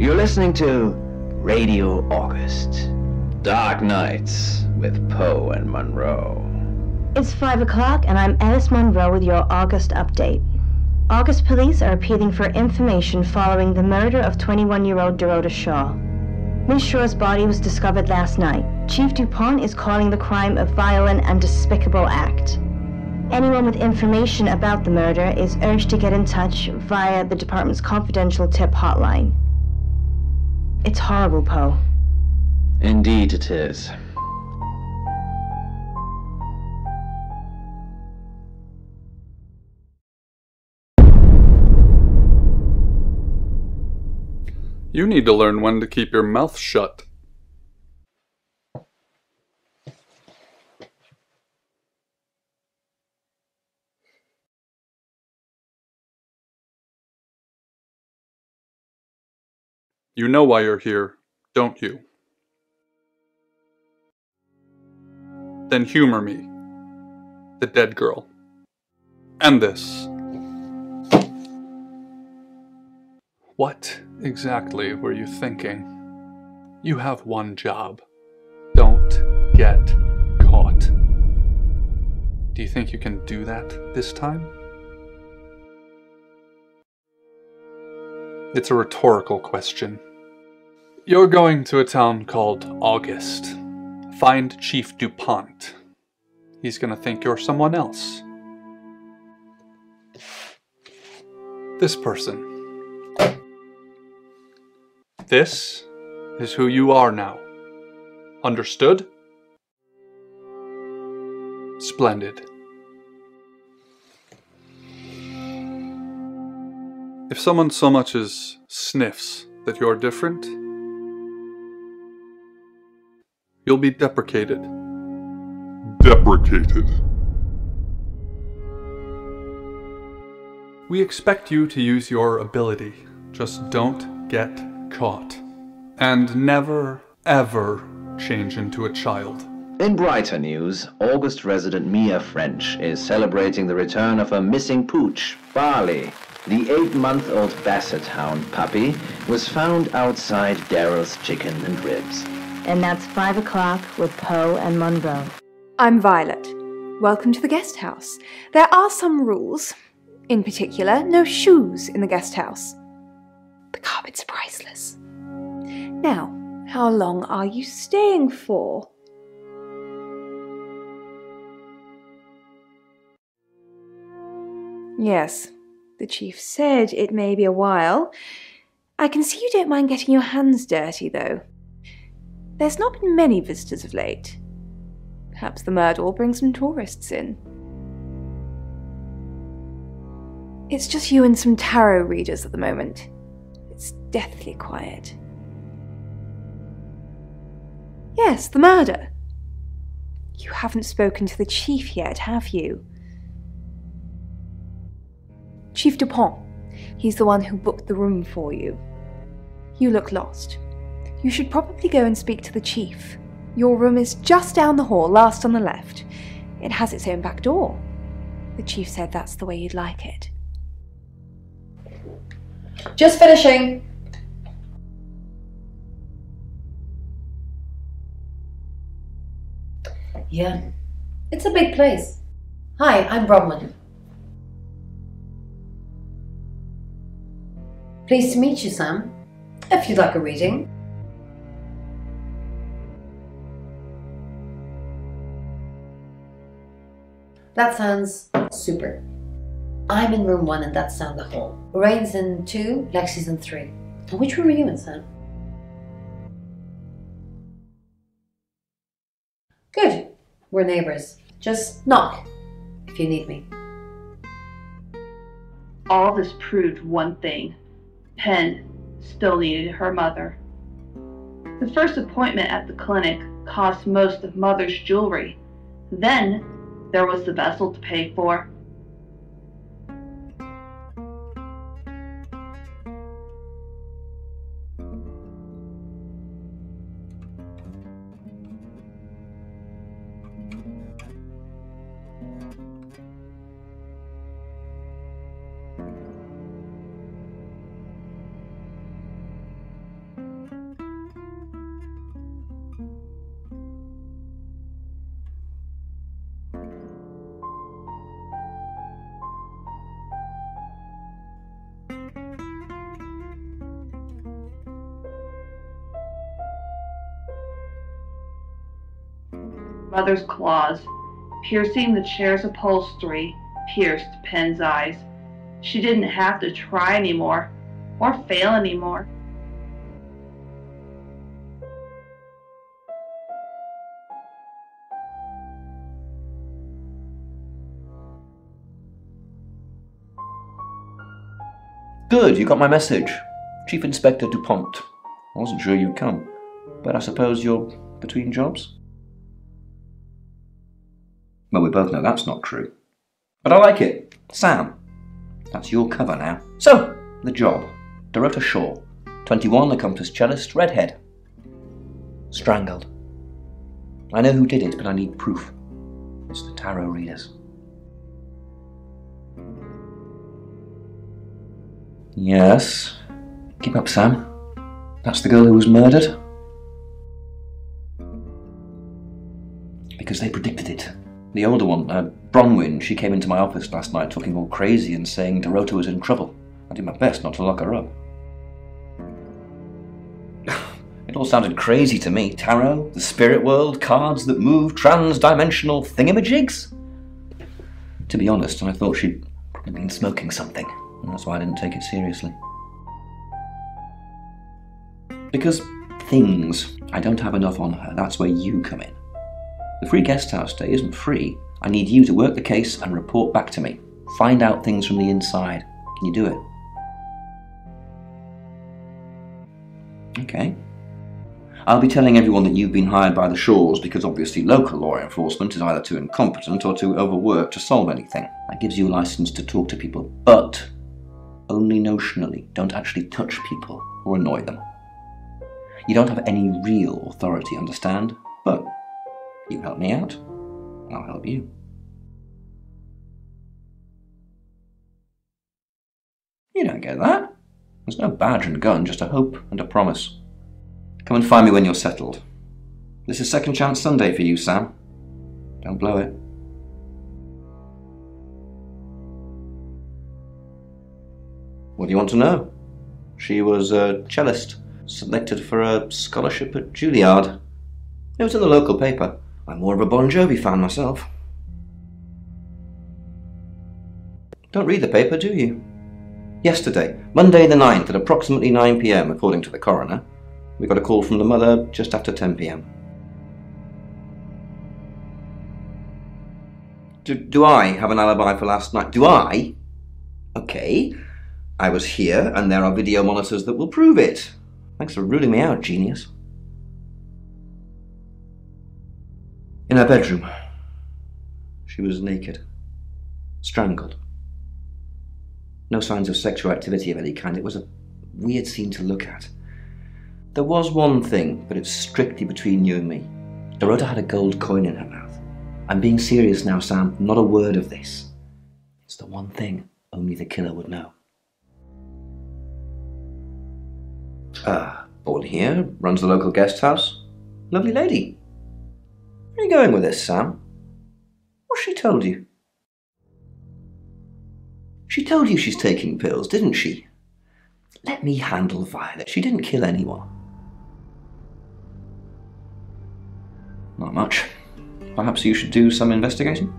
You're listening to Radio August. Dark Nights with Poe and Monroe. It's 5 o'clock, and I'm Alice Monroe with your August update. August police are appealing for information following the murder of 21-year-old Dorota Shaw. Miss Shaw's body was discovered last night. Chief DuPont is calling the crime a violent and despicable act. Anyone with information about the murder is urged to get in touch via the department's confidential tip hotline. It's horrible, Poe. Indeed it is. You need to learn when to keep your mouth shut. You know why you're here, don't you? Then humor me, the dead girl, and this. What exactly were you thinking? You have one job. Don't get caught. Do you think you can do that this time? It's a rhetorical question. You're going to a town called August. Find Chief DuPont. He's gonna think you're someone else. This person. This is who you are now. Understood? Splendid. If someone so much as sniffs that you're different, you'll be deprecated. Deprecated. We expect you to use your ability. Just don't get caught. And never, ever change into a child. In brighter news, August resident Mia French is celebrating the return of her missing pooch, Barley. The 8-month-old Basset Hound puppy was found outside Daryl's Chicken and Ribs. And that's 5 o'clock with Poe and Monroe. I'm Violet. Welcome to the guest house. There are some rules. In particular, no shoes in the guest house. The carpet's priceless. Now, how long are you staying for? Yes, the chief said it may be a while. I can see you don't mind getting your hands dirty, though. There's not been many visitors of late. Perhaps the murder will bring some tourists in. It's just you and some tarot readers at the moment. It's deathly quiet. Yes, the murder. You haven't spoken to the chief yet, have you? Chief DuPont. He's the one who booked the room for you. You look lost. You should probably go and speak to the chief. Your room is just down the hall, last on the left. It has its own back door. The chief said that's the way you'd like it. Just finishing. Yeah, it's a big place. Hi, I'm Bronwyn. Pleased to meet you, Sam. If you'd like a reading. That sounds super. I'm in room 1 and that's down the hall. Lorraine's in 2, Lexi's in 3. And which room are you in, Sam? Good. We're neighbours. Just knock if you need me. All this proved one thing. Penn still needed her mother. The first appointment at the clinic cost most of Mother's jewelry. Then there was the vessel to pay for. Mother's claws, piercing the chair's upholstery, pierced Pen's eyes. She didn't have to try anymore, or fail anymore. Good, you got my message. Chief Inspector DuPont. I wasn't sure you'd come, but I suppose you're between jobs? Well, we both know that's not true. But I like it. Sam. That's your cover now. So, the job. Dorota Shaw. 21, accomplished cellist, redhead. Strangled. I know who did it, but I need proof. It's the tarot readers. Yes. Keep up, Sam. That's the girl who was murdered? Because they predicted it. The older one, Bronwyn, she came into my office last night talking all crazy and saying Dorota was in trouble. I did my best not to lock her up. It all sounded crazy to me. Tarot, the spirit world, cards that move, trans-dimensional thingamajigs. To be honest, I thought she'd probably been smoking something, and that's why I didn't take it seriously. Because things, I don't have enough on her, that's where you come in. The free guest house stay isn't free. I need you to work the case and report back to me. Find out things from the inside. Can you do it? Okay. I'll be telling everyone that you've been hired by the Shaws because obviously local law enforcement is either too incompetent or too overworked to solve anything. That gives you a license to talk to people, but only notionally. Don't actually touch people or annoy them. You don't have any real authority, understand? But you help me out, I'll help you. You don't get that. There's no badge and gun, just a hope and a promise. Come and find me when you're settled. This is Second Chance Sunday for you, Sam. Don't blow it. What do you want to know? She was a cellist, selected for a scholarship at Juilliard. It was in the local paper. I'm more of a Bon Jovi fan myself. Don't read the paper, do you? Yesterday, Monday the 9th at approximately 9 PM, according to the coroner, we got a call from the mother just after 10 PM. Do I have an alibi for last night? Do I? Okay. I was here, and there are video monitors that will prove it. Thanks for ruling me out, genius. In her bedroom. She was naked. Strangled. No signs of sexual activity of any kind. It was a weird scene to look at. There was one thing, but it's strictly between you and me. Dorota had a gold coin in her mouth. I'm being serious now, Sam. Not a word of this. It's the one thing only the killer would know. Born here, runs the local guest house. Lovely lady. Where are you going with this, Sam? What's she told you? She told you she's taking pills, didn't she? Let me handle Violet. She didn't kill anyone. Not much. Perhaps you should do some investigating?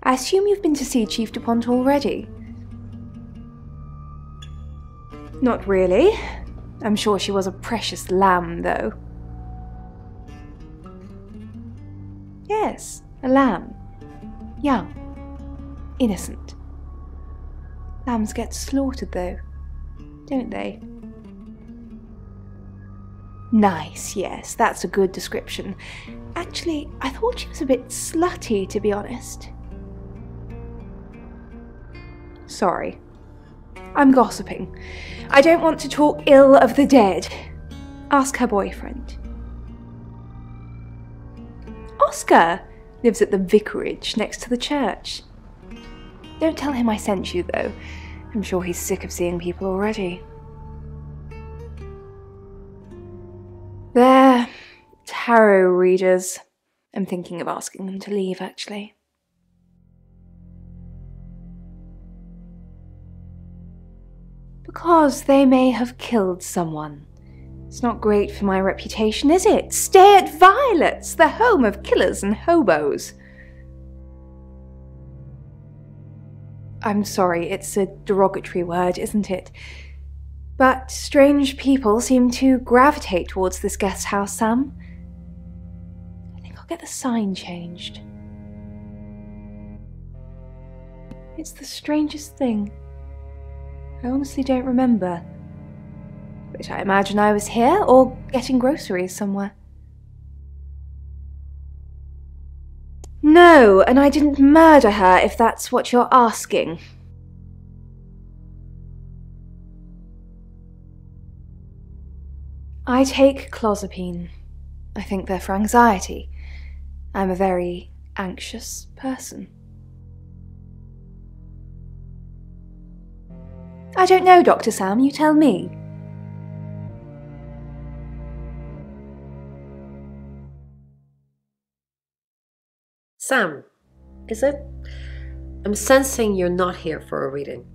I assume you've been to see Chief DuPont already? Not really. I'm sure she was a precious lamb, though. Yes, a lamb. Young. Innocent. Lambs get slaughtered, though, don't they? Nice, yes, that's a good description. Actually, I thought she was a bit slutty, to be honest. Sorry. I'm gossiping. I don't want to talk ill of the dead. Ask her boyfriend. Oscar lives at the vicarage next to the church. Don't tell him I sent you, though. I'm sure he's sick of seeing people already. They're tarot readers. I'm thinking of asking them to leave, actually. Because they may have killed someone. It's not great for my reputation, is it? Stay at Violet's, the home of killers and hobos. I'm sorry, it's a derogatory word, isn't it? But strange people seem to gravitate towards this guest house, Sam. I think I'll get the sign changed. It's the strangest thing. I honestly don't remember. But I imagine I was here or getting groceries somewhere. No, and I didn't murder her, if that's what you're asking. I take clozapine. I think they're for anxiety. I'm a very anxious person. I don't know, Dr. Sam, you tell me. Sam, is it? I'm sensing you're not here for a reading.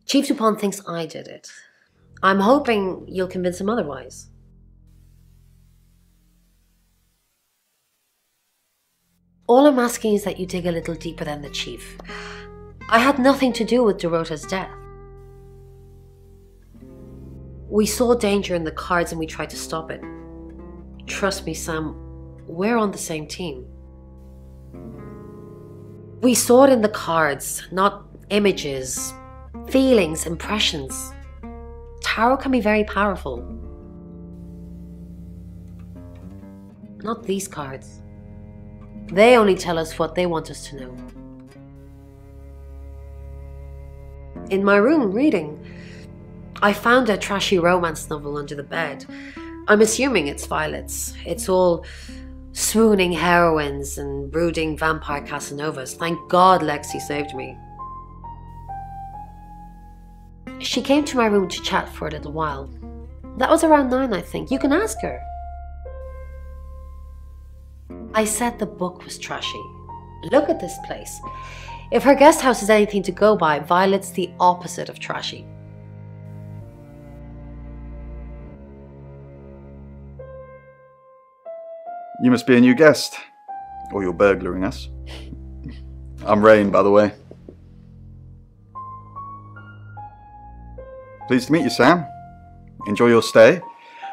Chief Dupont thinks I did it. I'm hoping you'll convince him otherwise. All I'm asking is that you dig a little deeper than the Chief. I had nothing to do with Dorota's death. We saw danger in the cards and we tried to stop it. Trust me, Sam, we're on the same team. We saw it in the cards, not images, feelings, impressions. Tarot can be very powerful. Not these cards. They only tell us what they want us to know. In my room, reading, I found a trashy romance novel under the bed. I'm assuming it's Violet's. It's all swooning heroines and brooding vampire Casanovas. Thank God Lexi saved me. She came to my room to chat for a little while. That was around 9, I think. You can ask her. I said the book was trashy. Look at this place. If her guest house is anything to go by, Violet's the opposite of trashy. You must be a new guest. Or you're burglaring us. I'm Rain, by the way. Pleased to meet you, Sam. Enjoy your stay.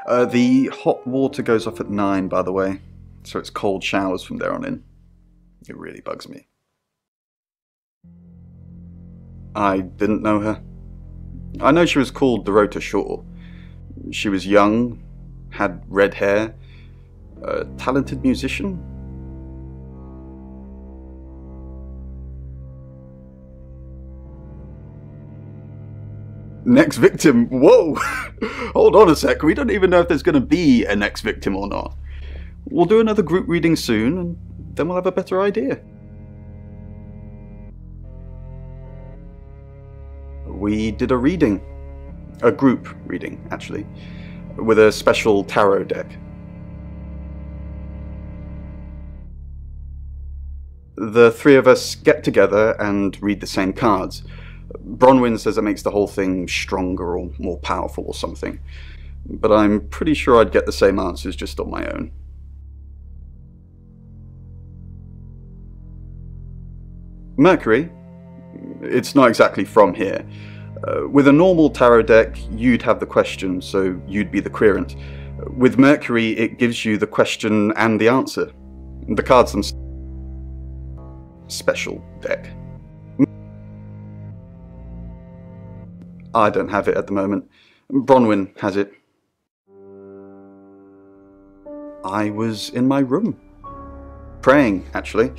The hot water goes off at 9, by the way. So it's cold showers from there on in. It really bugs me. I didn't know her. I know she was called Dorota Shaw. She was young, had red hair, a talented musician. Next victim? Whoa! Hold on a sec, we don't even know if there's going to be a next victim or not. We'll do another group reading soon, and then we'll have a better idea. We did a reading. A group reading, actually. With a special tarot deck. The three of us get together and read the same cards. Bronwyn says it makes the whole thing stronger or more powerful or something. But I'm pretty sure I'd get the same answers just on my own. Mercury? It's not exactly from here. With a normal tarot deck, you'd have the question, so you'd be the querent. With Mercury, it gives you the question and the answer. The cards themselves. Special deck. I don't have it at the moment. Bronwyn has it. I was in my room. Praying, actually.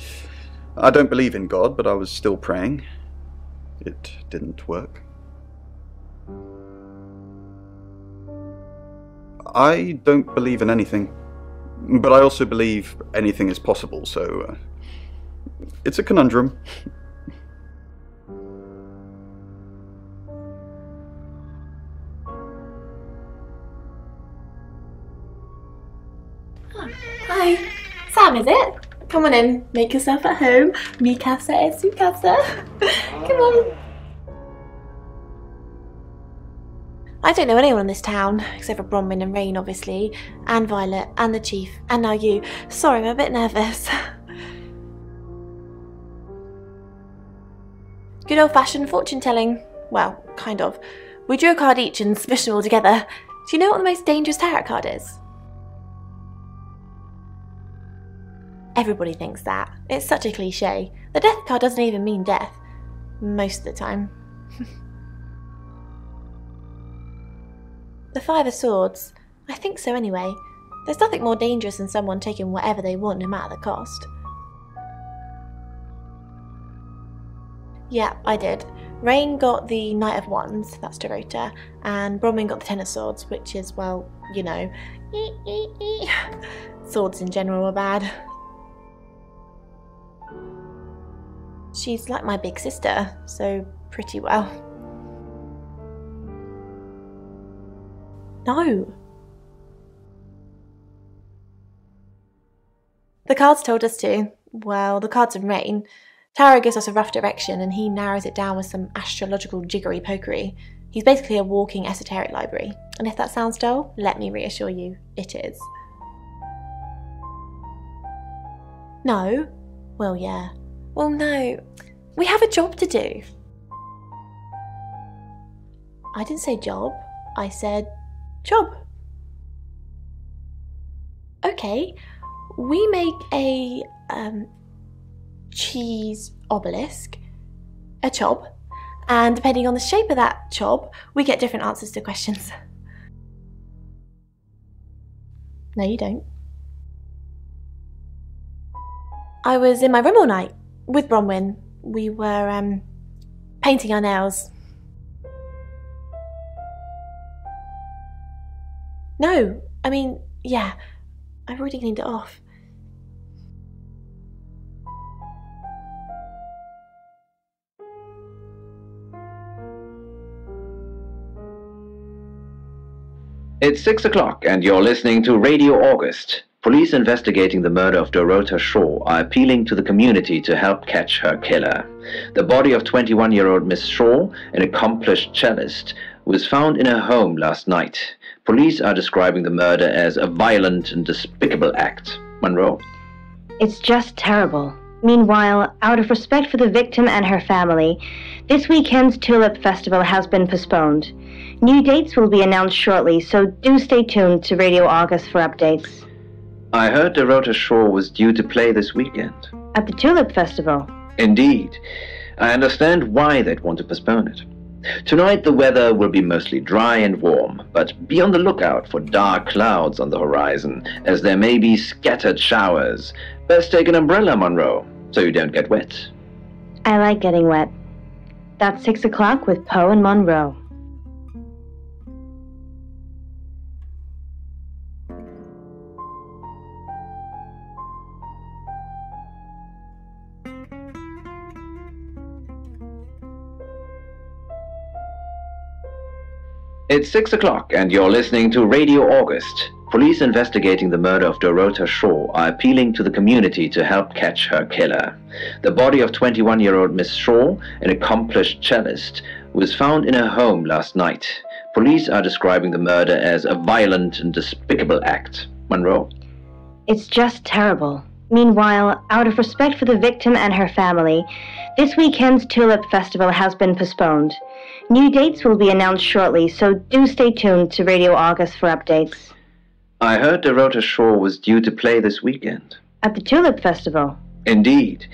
I don't believe in God, but I was still praying. It didn't work. I don't believe in anything, but I also believe anything is possible, so it's a conundrum. Hi. Sam, is it? Come on in, make yourself at home. Mi casa es su casa. Come on. I don't know anyone in this town, except for Bronwyn and Rain, obviously, and Violet, and the Chief, and now you. Sorry, I'm a bit nervous. Good old-fashioned fortune-telling. Well, kind of. We drew a card each and smushed them all together. Do you know what the most dangerous tarot card is? Everybody thinks that. It's such a cliche. The death card doesn't even mean death. Most of the time. The Five of Swords. I think so anyway. There's nothing more dangerous than someone taking whatever they want no matter the cost. Yeah, I did. Rain got the Knight of Wands, that's Dorota, and Bronwyn got the Ten of Swords, which is, well, you know, swords in general are bad. She's like my big sister, so pretty well. No. The cards told us to. Well, the cards of Rain. Tarot gives us a rough direction and he narrows it down with some astrological jiggery pokery. He's basically a walking esoteric library. And if that sounds dull, let me reassure you, it is. No? Well, yeah. Well, no. We have a job to do. I didn't say job. I said job. Okay. We make a, cheese obelisk, a chob, and depending on the shape of that chob, we get different answers to questions. No, you don't. I was in my room all night with Bronwyn. We were painting our nails. No, I mean, yeah, I've already cleaned it off. It's 6 o'clock and you're listening to Radio August. Police investigating the murder of Dorota Shaw are appealing to the community to help catch her killer. The body of 21-year-old Miss Shaw, an accomplished cellist, was found in her home last night. Police are describing the murder as a violent and despicable act. Monroe? It's just terrible. Meanwhile, out of respect for the victim and her family, this weekend's Tulip Festival has been postponed. New dates will be announced shortly, so do stay tuned to Radio August for updates. I heard Dorota Shaw was due to play this weekend. At the Tulip Festival? Indeed. I understand why they'd want to postpone it. Tonight the weather will be mostly dry and warm, but be on the lookout for dark clouds on the horizon, as there may be scattered showers. Best take an umbrella, Monroe, so you don't get wet. I like getting wet. That's 6 o'clock with Poe and Monroe. It's 6 o'clock and you're listening to Radio August. Police investigating the murder of Dorota Shaw are appealing to the community to help catch her killer. The body of 21-year-old Miss Shaw, an accomplished cellist, was found in her home last night. Police are describing the murder as a violent and despicable act. Monroe? It's just terrible. Meanwhile, out of respect for the victim and her family, this weekend's Tulip Festival has been postponed. New dates will be announced shortly, so do stay tuned to Radio August for updates. I heard Dorota Shaw was due to play this weekend. At the Tulip Festival? Indeed.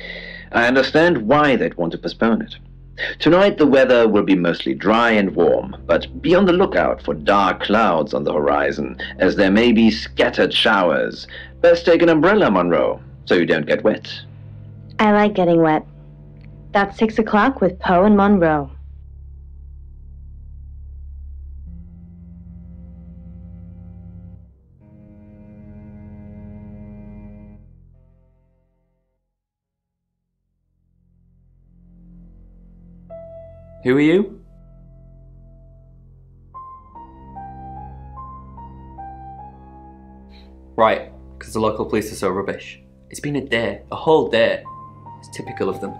I understand why they'd want to postpone it. Tonight the weather will be mostly dry and warm, but be on the lookout for dark clouds on the horizon, as there may be scattered showers. Best take an umbrella, Monroe, so you don't get wet. I like getting wet. That's 6 o'clock with Poe and Monroe. Who are you? Right, because the local police are so rubbish. It's been a day, a whole day. It's typical of them.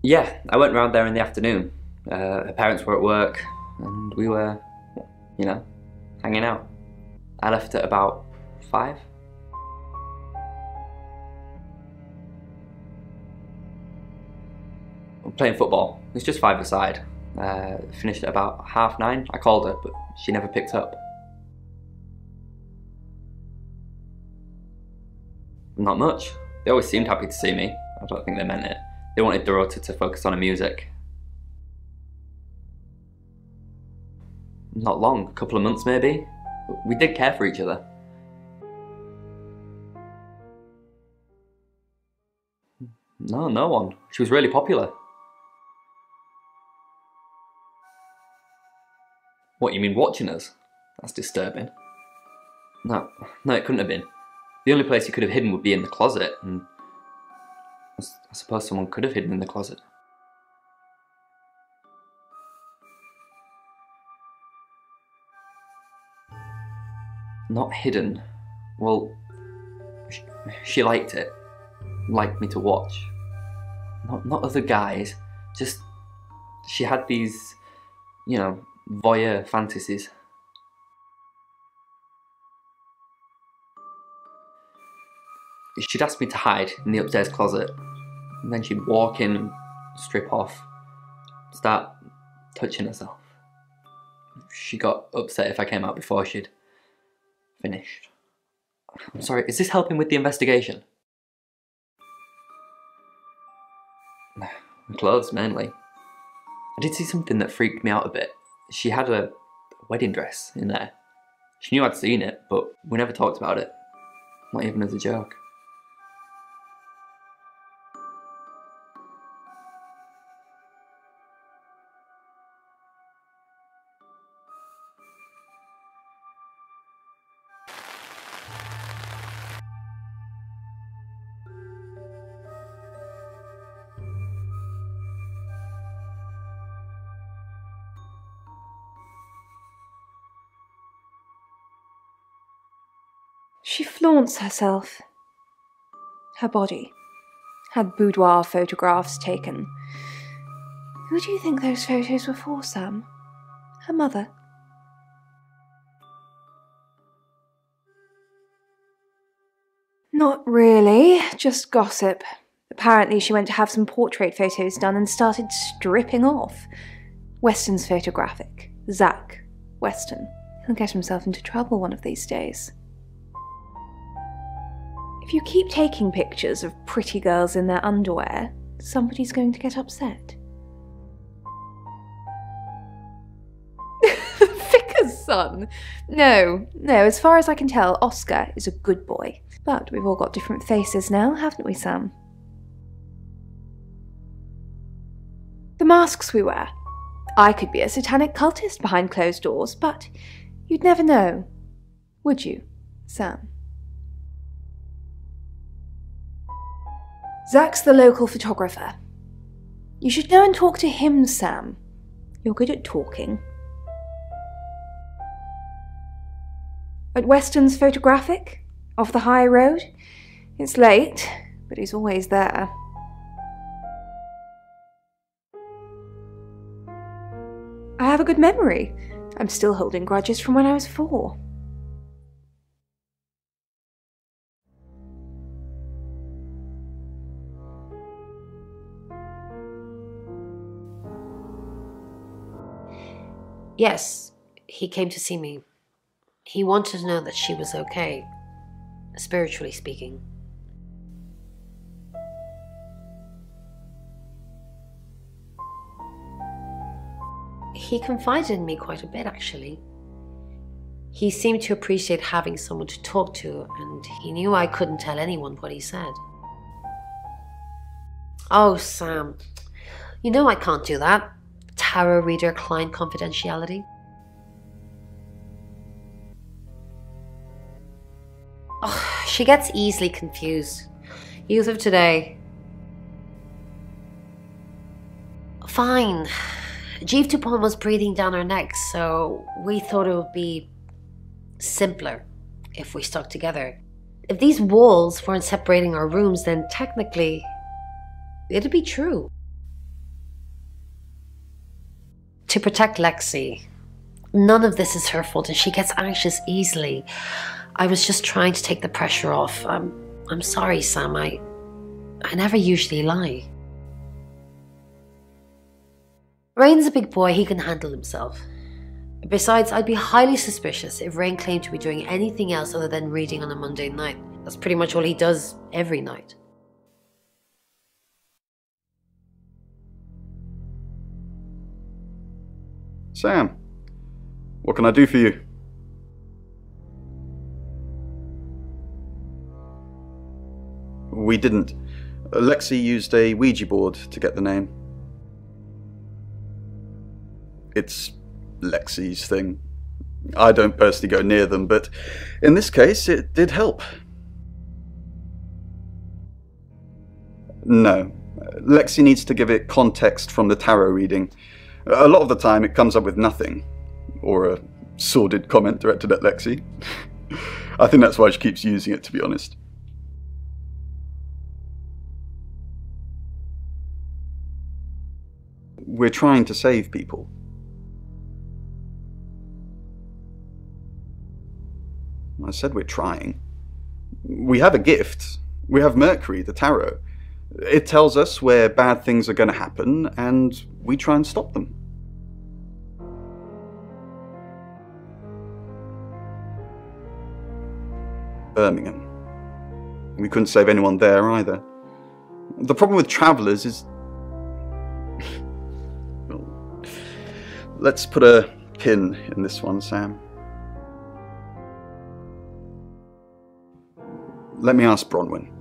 Yeah, I went round there in the afternoon. Her parents were at work, and we were, you know, hanging out. I left at about 5. Playing football. It's just 5-a-side. Finished at about 9:30. I called her, but she never picked up. Not much. They always seemed happy to see me. I don't think they meant it. They wanted Dorota to focus on her music. Not long, a couple of months maybe. We did care for each other. No, no one. She was really popular. What, you mean watching us? That's disturbing. No, it couldn't have been. The only place he could have hidden would be in the closet, and I suppose someone could have hidden in the closet. Not hidden. Well, she liked it. Liked me to watch. Not other guys. Just, she had these, you know, voyeur fantasies. She'd ask me to hide in the upstairs closet, and then she'd walk in and strip off, start touching herself. She got upset if I came out before she'd finished. I'm sorry, is this helping with the investigation? Clothes, mainly. I did see something that freaked me out a bit. She had a wedding dress in there. She knew I'd seen it, but we never talked about it. Not even as a joke. She flaunts herself. Her body. Had boudoir photographs taken. Who do you think those photos were for, Sam? Her mother? Not really, just gossip. Apparently she went to have some portrait photos done and started stripping off. Weston's photographic. Zach Weston. He'll get himself into trouble one of these days. If you keep taking pictures of pretty girls in their underwear, somebody's going to get upset. Vicar's son? No, as far as I can tell, Oscar is a good boy. But we've all got different faces now, haven't we, Sam? The masks we wear. I could be a satanic cultist behind closed doors, but you'd never know. Would you, Sam? Zach's the local photographer. You should go and talk to him, Sam. You're good at talking. At Weston's photographic? Off the high road? It's late, but he's always there. I have a good memory. I'm still holding grudges from when I was 4. Yes, he came to see me. He wanted to know that she was okay, spiritually speaking. He confided in me quite a bit, actually. He seemed to appreciate having someone to talk to, and he knew I couldn't tell anyone what he said. Oh, Sam, you know I can't do that. Tarot reader client confidentiality. Oh, she gets easily confused. Youth of today. Fine. Jeeve Dupont was breathing down her neck, so we thought it would be simpler if we stuck together. If these walls weren't separating our rooms, then technically, it'd be true. To protect Lexi. None of this is her fault and she gets anxious easily. I was just trying to take the pressure off. I'm sorry, Sam. I never usually lie. Rain's a big boy, he can handle himself. Besides, I'd be highly suspicious if Rain claimed to be doing anything else other than reading on a Monday night. That's pretty much all he does every night. Sam, what can I do for you? We didn't. Lexi used a Ouija board to get the name. It's Lexi's thing. I don't personally go near them, but in this case, it did help. No. Lexi needs to give it context from the tarot reading. A lot of the time, it comes up with nothing. Or a sordid comment directed at Lexi. I think that's why she keeps using it, to be honest. We're trying to save people. I said we're trying. We have a gift. We have Mercury, the tarot. It tells us where bad things are going to happen, and we try and stop them. Birmingham. We couldn't save anyone there either. The problem with travellers is... Well, let's put a pin in this one, Sam. Let me ask Bronwyn.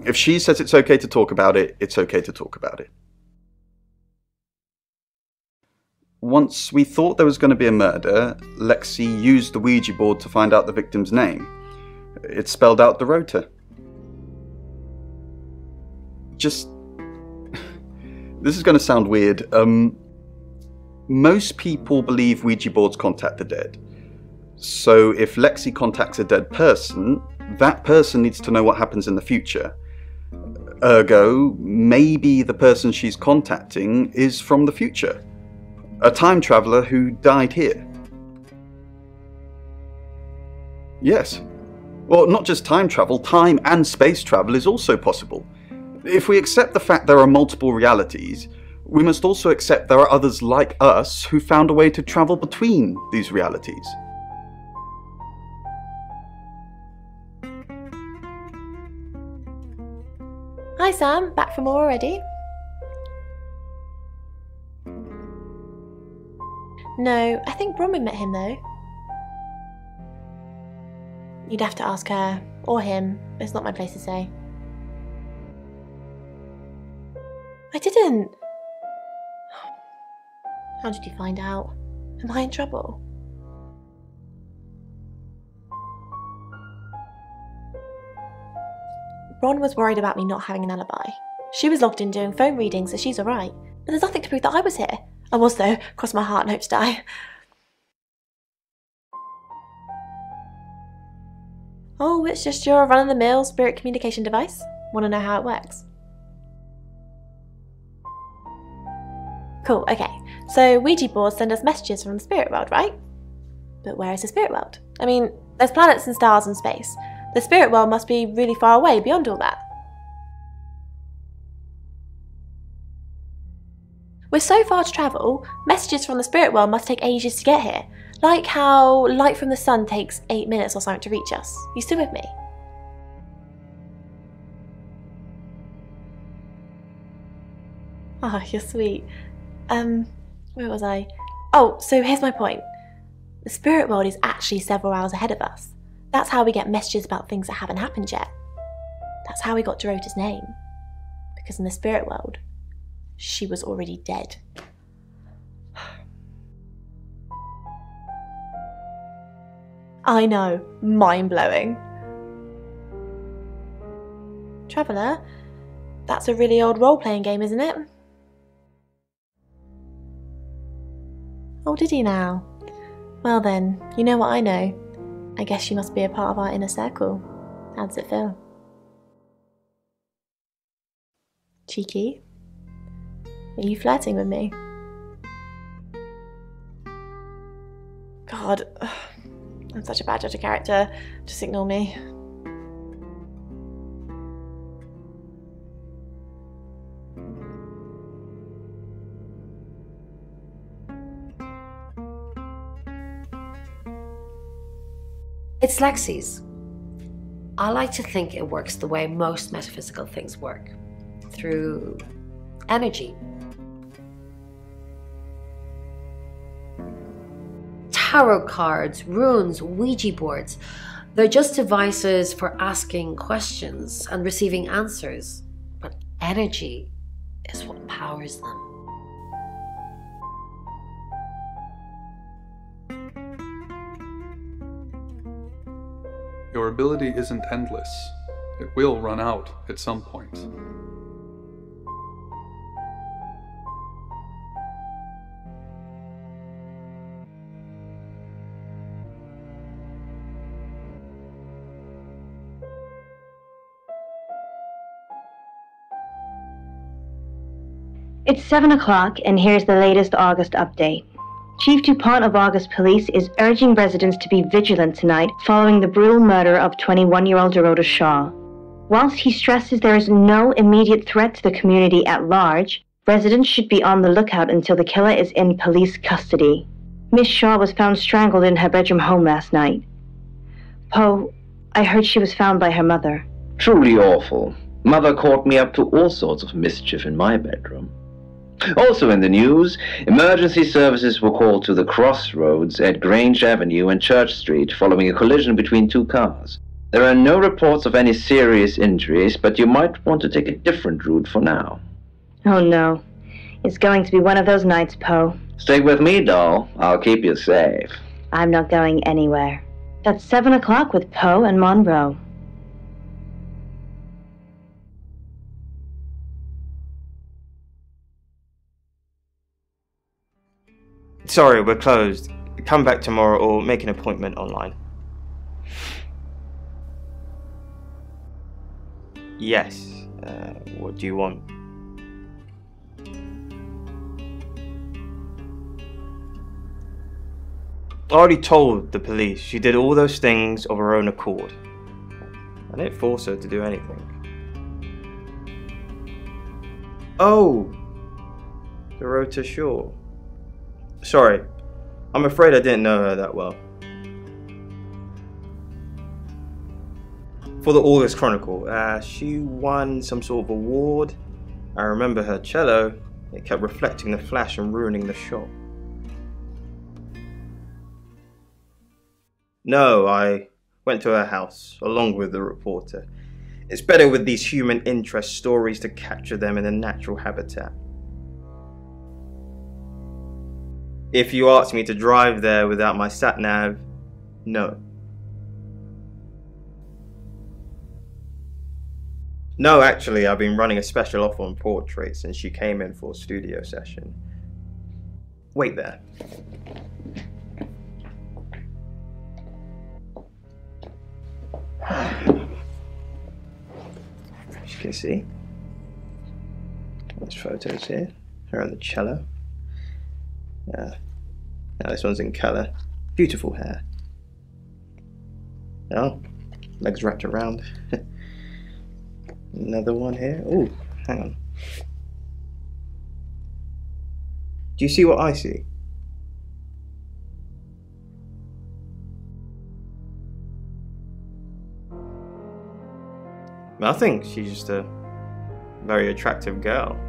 If she says it's okay to talk about it, it's okay to talk about it. Once we thought there was going to be a murder, Lexi used the Ouija board to find out the victim's name. It spelled out the rota. Just... This is going to sound weird. Most people believe Ouija boards contact the dead. So if Lexi contacts a dead person, that person needs to know what happens in the future. Ergo, maybe the person she's contacting is from the future. A time traveller who died here. Yes. Well, not just time travel, time and space travel is also possible. If we accept the fact there are multiple realities, we must also accept there are others like us who found a way to travel between these realities. Hi Sam, back from more already? No, I think Bronwyn met him though. You'd have to ask her, or him. It's not my place to say. I didn't. How did you find out? Am I in trouble? Ron was worried about me not having an alibi. She was logged in doing phone readings, so she's alright. But there's nothing to prove that I was here. I was though, cross my heart and hope to die. Oh, it's just your run-of-the-mill spirit communication device? Want to know how it works? Cool, okay. So Ouija boards send us messages from the spirit world, right? But where is the spirit world? I mean, there's planets and stars in space. The spirit world must be really far away beyond all that. With so far to travel, messages from the spirit world must take ages to get here. Like how light from the sun takes 8 minutes or something to reach us. You still with me? Oh, you're sweet. Where was I? Oh, so here's my point. The spirit world is actually several hours ahead of us. That's how we get messages about things that haven't happened yet. That's how we got Dorota's name. Because in the spirit world, she was already dead. I know, mind-blowing. Traveller, that's a really old role-playing game, isn't it? Oh, did he now? Well then, you know what I know. I guess she must be a part of our inner circle. How does it feel? Cheeky? Are you flirting with me? God, I'm such a bad judge of character. Just ignore me. It's Lexi's. I like to think it works the way most metaphysical things work, through energy. Tarot cards, runes, Ouija boards, they're just devices for asking questions and receiving answers, but energy is what powers them. Your ability isn't endless. It will run out at some point. It's 7 o'clock, and here's the latest August update. Chief DuPont of August Police is urging residents to be vigilant tonight following the brutal murder of 21-year-old Dorota Shaw. Whilst he stresses there is no immediate threat to the community at large, residents should be on the lookout until the killer is in police custody. Miss Shaw was found strangled in her bedroom home last night. Poe, I heard she was found by her mother. Truly awful. Mother caught me up to all sorts of mischief in my bedroom. Also in the news, emergency services were called to the crossroads at Grange Avenue and Church Street following a collision between two cars. There are no reports of any serious injuries, but you might want to take a different route for now. Oh no. It's going to be one of those nights, Poe. Stick with me, doll. I'll keep you safe. I'm not going anywhere. That's 7 o'clock with Poe and Monroe. Sorry, we're closed. Come back tomorrow or make an appointment online. Yes. What do you want? I already told the police she did all those things of her own accord. I didn't force her to do anything. Oh! Dorota Shaw. Sorry, I'm afraid I didn't know her that well. For the August Chronicle, she won some sort of award. I remember her cello. It kept reflecting the flash and ruining the shot. No, I went to her house, along with the reporter. It's better with these human interest stories to capture them in a natural habitat. If you asked me to drive there without my sat-nav, no. No, actually, I've been running a special offer on portraits since she came in for a studio session. Wait there. As you can see, there's photos here. Her on the cello. Now this one's in colour. Beautiful hair. Oh, legs wrapped around. Another one here. Oh, hang on. Do you see what I see? Nothing. She's just a very attractive girl.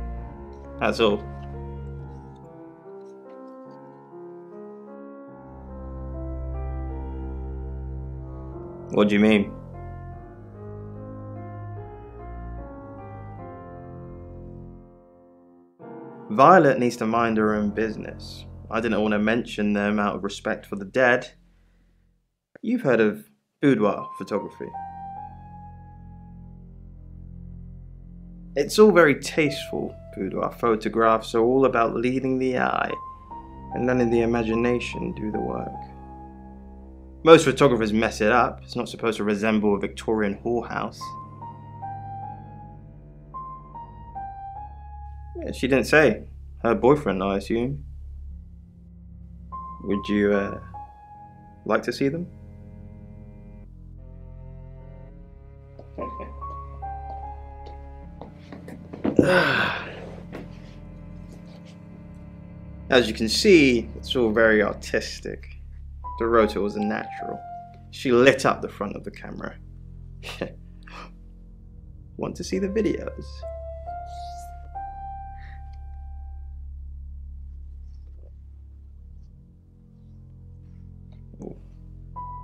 That's all. What do you mean? Violet needs to mind her own business. I didn't want to mention them out of respect for the dead. You've heard of boudoir photography. It's all very tasteful. Boudoir photographs are all about leading the eye and letting the imagination do the work. Most photographers mess it up. It's not supposed to resemble a Victorian whorehouse. Yeah, she didn't say. Her boyfriend, I assume. Would you, like to see them? As you can see, it's all very artistic. Dorota was a natural. She lit up the front of the camera. Want to see the videos? Oh,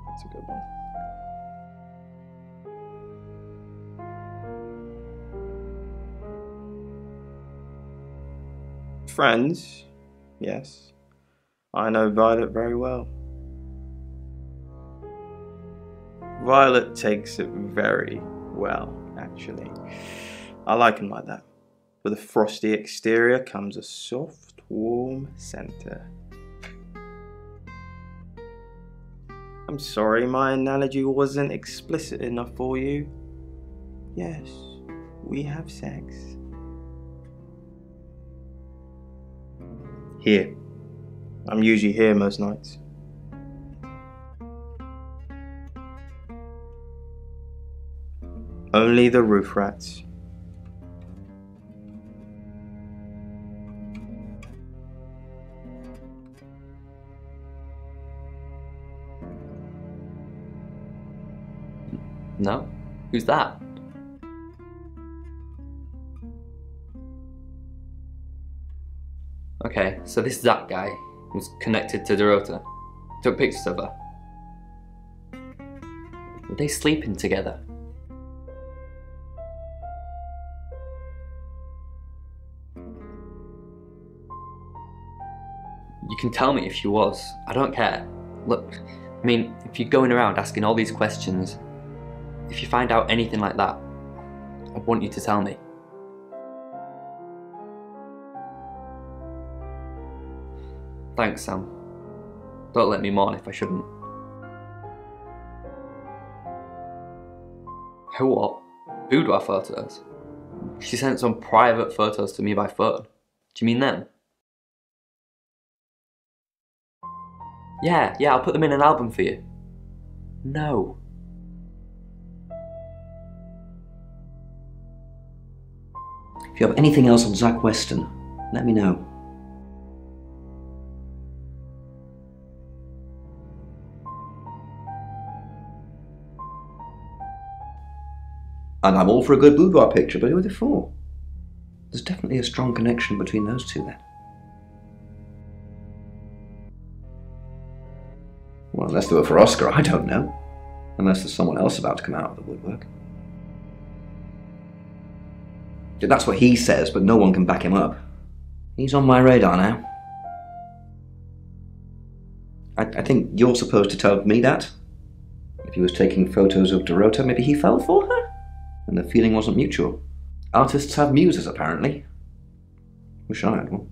that's a good one. Friends, yes. I know Violet very well. Violet takes it very well, actually. I like him like that. With a frosty exterior comes a soft, warm center. I'm sorry my analogy wasn't explicit enough for you. Yes, we have sex. Here. I'm usually here most nights. Only the roof rats. No? Who's that? Okay, so this Zach guy was connected to Dorota. Took pictures of her. Were they sleeping together? You can tell me if she was. I don't care. Look, I mean, if you're going around asking all these questions, if you find out anything like that, I want you to tell me. Thanks, Sam. Don't let me mourn if I shouldn't. Who what? Boudoir photos? She sent some private photos to me by phone. Do you mean them? Yeah, I'll put them in an album for you. No. If you have anything else on Zach Weston, let me know. And I'm all for a good boudoir picture, but who are they for? There's definitely a strong connection between those two then. Well, unless they were for Oscar, I don't know. Unless there's someone else about to come out of the woodwork. That's what he says, but no one can back him up. He's on my radar now. I think you're supposed to tell me that. If he was taking photos of Dorota, maybe he fell for her? And the feeling wasn't mutual. Artists have muses, apparently. Wish I had one.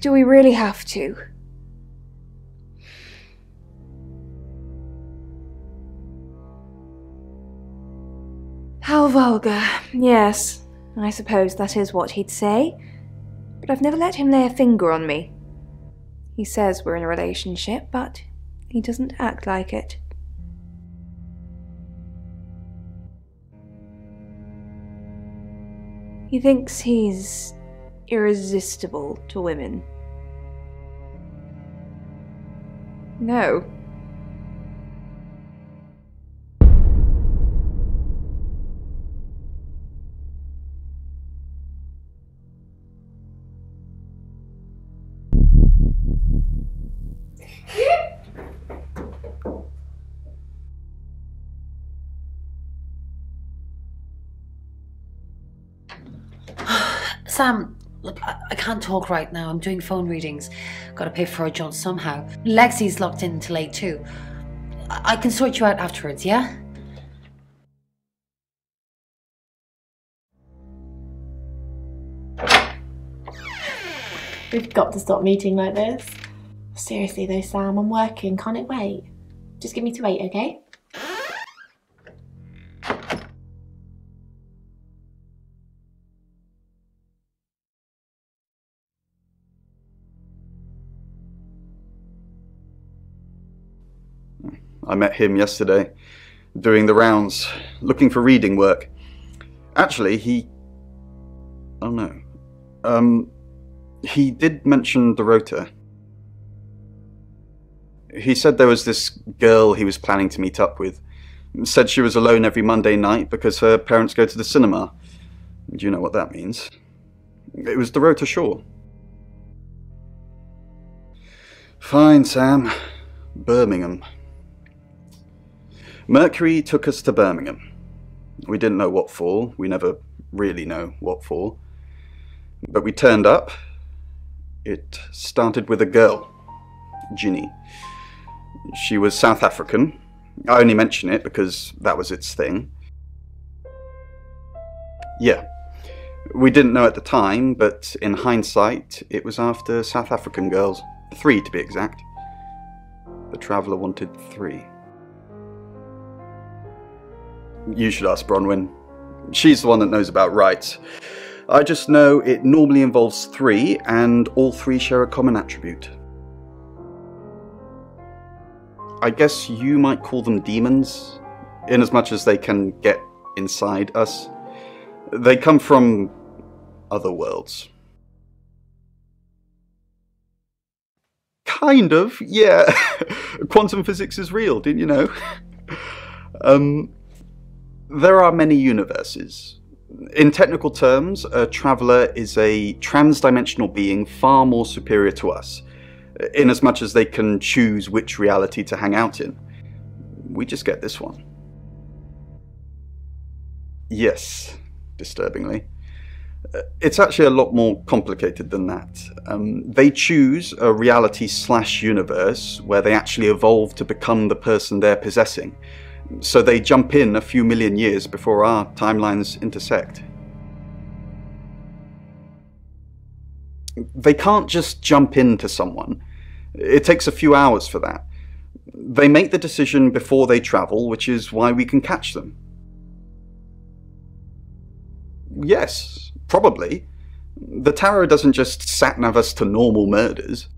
Do we really have to? How vulgar. Yes, I suppose that is what he'd say. But I've never let him lay a finger on me. He says we're in a relationship, but he doesn't act like it. He thinks he's irresistible to women. No. Sam, look, I can't talk right now. I'm doing phone readings. Gotta pay for a John somehow. Lexi's locked in till 8 too. I can sort you out afterwards, yeah? We've got to stop meeting like this. Seriously though, Sam, I'm working. Can't it wait? Just give me to 8, okay? I met him yesterday, doing the rounds, looking for reading work. Actually, oh no. He did mention the rota. He said there was this girl he was planning to meet up with. Said she was alone every Monday night because her parents go to the cinema. Do you know what that means? It was the rota Shaw. Fine, Sam. Birmingham. Mercury took us to Birmingham. We didn't know what for. We never really know what for. But we turned up. It started with a girl, Ginny. She was South African. I only mention it because that was its thing. Yeah. We didn't know at the time, but in hindsight, it was after South African girls. 3 to be exact. The Traveller wanted 3. You should ask Bronwyn. She's the one that knows about rights. I just know it normally involves 3, and all 3 share a common attribute. I guess you might call them demons, in as much as they can get inside us. They come from other worlds. Kind of, yeah. Quantum physics is real, didn't you know? There are many universes. In technical terms, a traveller is a trans-dimensional being far more superior to us, in as much as they can choose which reality to hang out in. We just get this one. Yes, disturbingly. It's actually a lot more complicated than that. They choose a reality/universe where they actually evolve to become the person they're possessing. So they jump in a few million years before our timelines intersect. They can't just jump into someone. It takes a few hours for that. They make the decision before they travel, which is why we can catch them. Yes, probably. The tarot doesn't just sat-nav us to normal murders.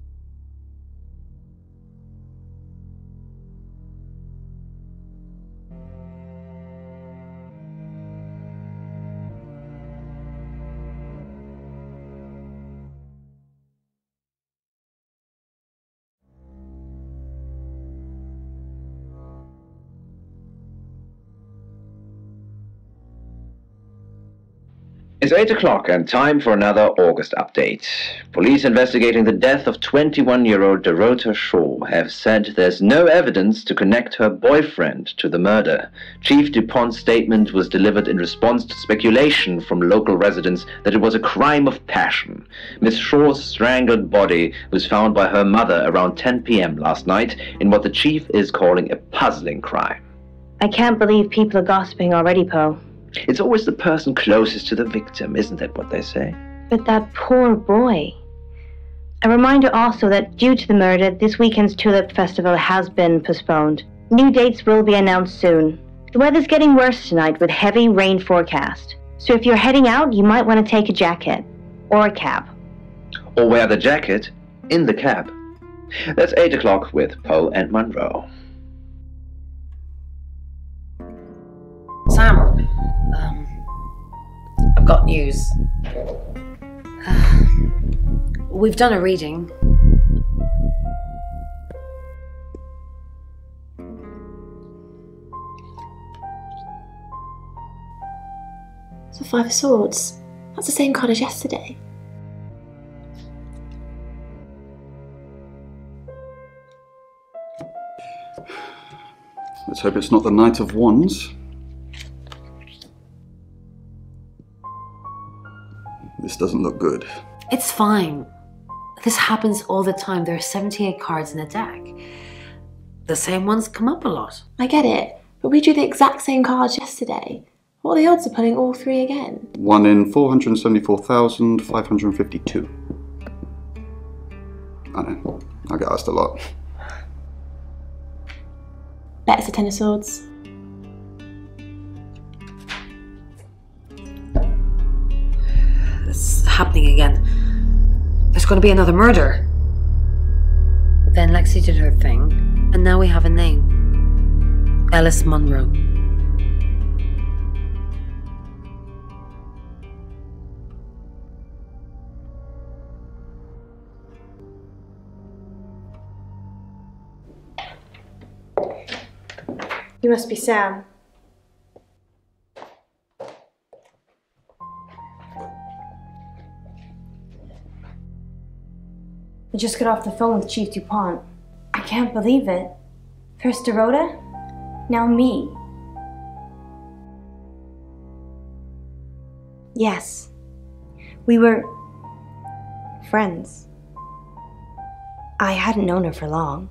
It's 8 o'clock and time for another August update. Police investigating the death of 21-year-old Dorota Shaw have said there's no evidence to connect her boyfriend to the murder. Chief DuPont's statement was delivered in response to speculation from local residents that it was a crime of passion. Miss Shaw's strangled body was found by her mother around 10 p.m. last night in what the chief is calling a puzzling crime. I can't believe people are gossiping already, Poe. It's always the person closest to the victim, isn't that what they say? But that poor boy. A reminder also that due to the murder, this weekend's Tulip Festival has been postponed. New dates will be announced soon. The weather's getting worse tonight with heavy rain forecast. So if you're heading out, you might want to take a jacket. Or a cab. Or wear the jacket in the cab. That's 8 o'clock with Poe and Monroe. Sam, I've got news. We've done a reading. It's the 5 of Swords. That's the same card as yesterday. Let's hope it's not the Knight of Wands. This This doesn't look good. It's fine. This happens all the time. There are 78 cards in a deck. The same ones come up a lot. I get it, but we drew the exact same cards yesterday. What are the odds of pulling all three again? 1 in 474,552. I know, I get asked a lot. Bet it's a 10 of swords. It's happening again. There's going to be another murder. Then Lexi did her thing, and now we have a name. Alice Munro. You must be Sam. I just got off the phone with Chief DuPont. I can't believe it. First Dorota, now me. Yes, we were friends. I hadn't known her for long,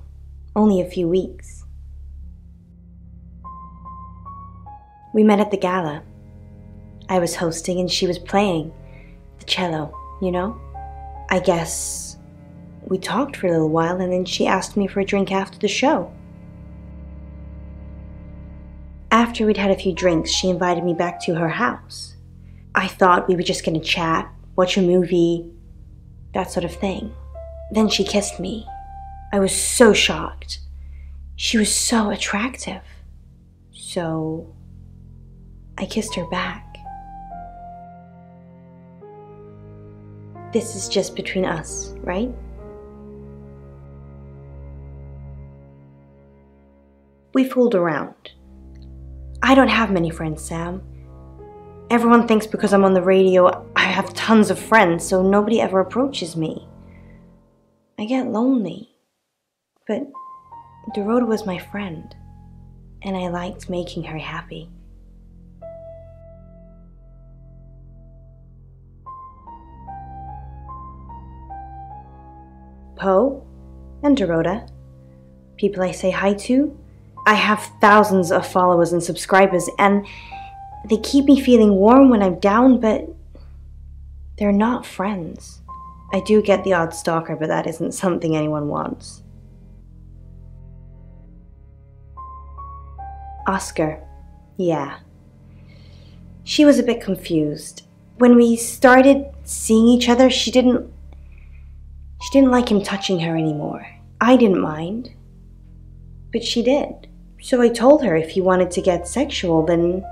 only a few weeks. We met at the gala. I was hosting and she was playing the cello, you know? I guess we talked for a little while and then she asked me for a drink after the show. After we'd had a few drinks, she invited me back to her house. I thought we were just gonna chat, watch a movie, that sort of thing. Then she kissed me. I was so shocked. She was so attractive. So I kissed her back. This is just between us, right? We fooled around. I don't have many friends, Sam. Everyone thinks because I'm on the radio, I have tons of friends, so nobody ever approaches me. I get lonely. But Dorota was my friend, and I liked making her happy. Poe and Dorota, people I say hi to. I have thousands of followers and subscribers, and they keep me feeling warm when I'm down, but they're not friends. I do get the odd stalker, but that isn't something anyone wants. Oscar, yeah. She was a bit confused. When we started seeing each other, she didn't like him touching her anymore. I didn't mind, but she did. So I told her if he wanted to get sexual, then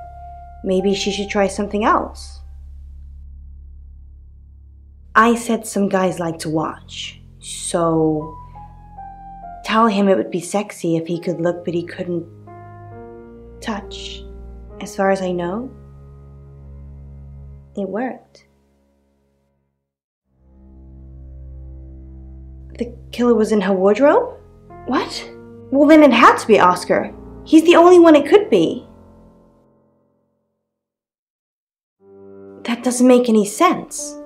maybe she should try something else. I said some guys like to watch, so tell him it would be sexy if he could look but he couldn't touch. As far as I know, it worked. The killer was in her wardrobe? What? Well, then it had to be Oscar. He's the only one it could be. That doesn't make any sense.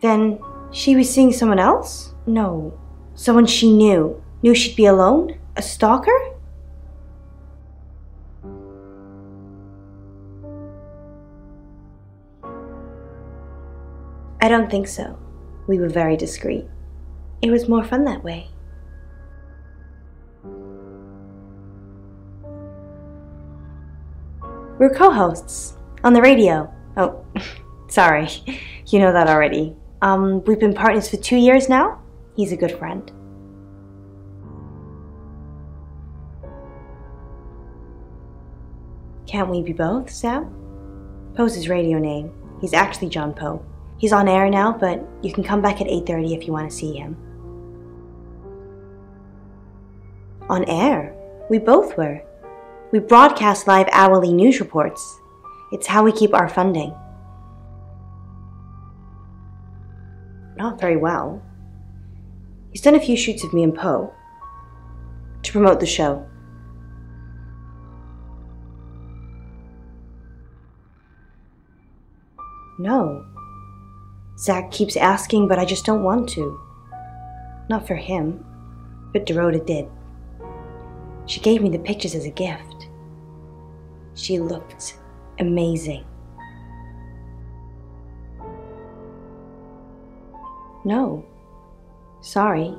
Then she was seeing someone else? No. Someone she knew. Knew she'd be alone? A stalker? I don't think so. We were very discreet. It was more fun that way. We're co-hosts on the radio. Oh, sorry. You know that already. We've been partners for 2 years now. He's a good friend. Can't we be both, Sam? Poe's his radio name. He's actually John Poe. He's on air now, but you can come back at 8:30 if you want to see him. On air? We both were. We broadcast live hourly news reports. It's how we keep our funding. Not very well. He's done a few shoots of me and Poe to promote the show. No. Zach keeps asking, but I just don't want to. Not for him, but Dorota did. She gave me the pictures as a gift. She looked amazing. No. Sorry.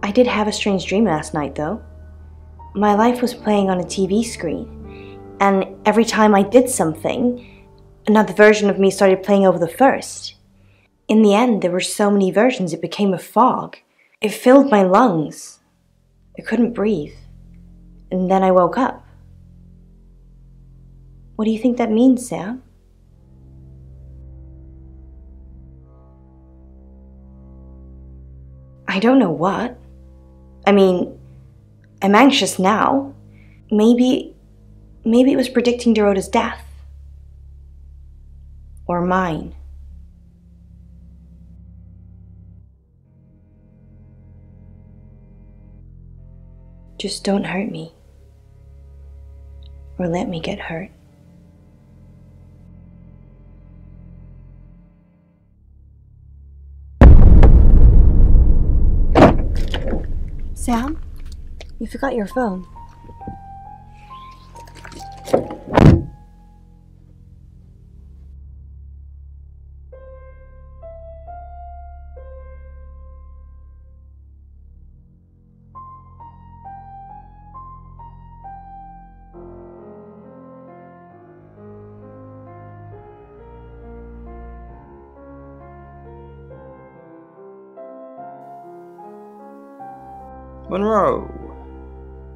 I did have a strange dream last night, though. My life was playing on a TV screen, and every time I did something, another version of me started playing over the first. In the end, there were so many versions it became a fog. It filled my lungs. I couldn't breathe. And then I woke up. What do you think that means, Sam? I don't know what. I mean, I'm anxious now. Maybe it was predicting Dorota's death. Or mine. Just don't hurt me. Or let me get hurt. Sam? You forgot your phone. Monroe.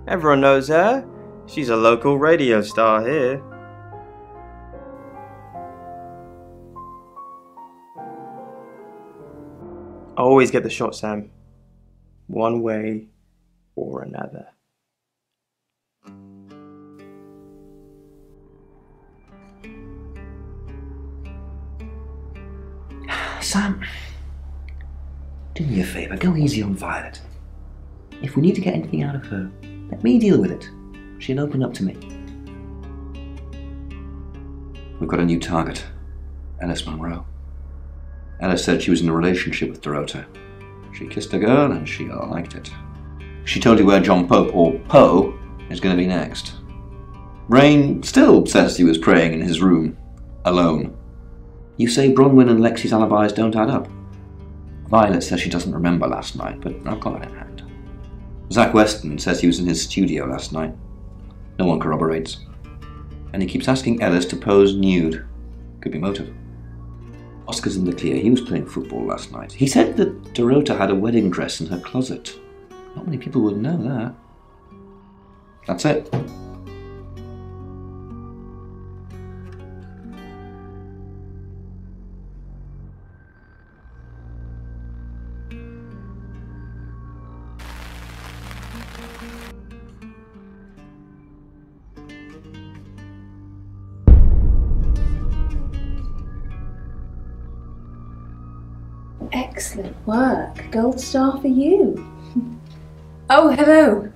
Everyone knows her. She's a local radio star here. I always get the shot, Sam. One way or another. Sam, do me a favour, go easy on Violet. If we need to get anything out of her, let me deal with it. She'll open up to me. We've got a new target, Alice Monroe. Alice said she was in a relationship with Dorota. She kissed a girl and she liked it. She told you where John Pope, or Poe, is going to be next. Rain still says he was praying in his room, alone. You say Bronwyn and Lexi's alibis don't add up. Violet says she doesn't remember last night, but I've got it in hand. Zach Weston says he was in his studio last night. No one corroborates. And he keeps asking Ellis to pose nude. Could be motive. Oscar's in the clear. He was playing football last night. He said that Dorota had a wedding dress in her closet. Not many people would know that. That's it. Excellent work. Gold star for you. Oh, hello.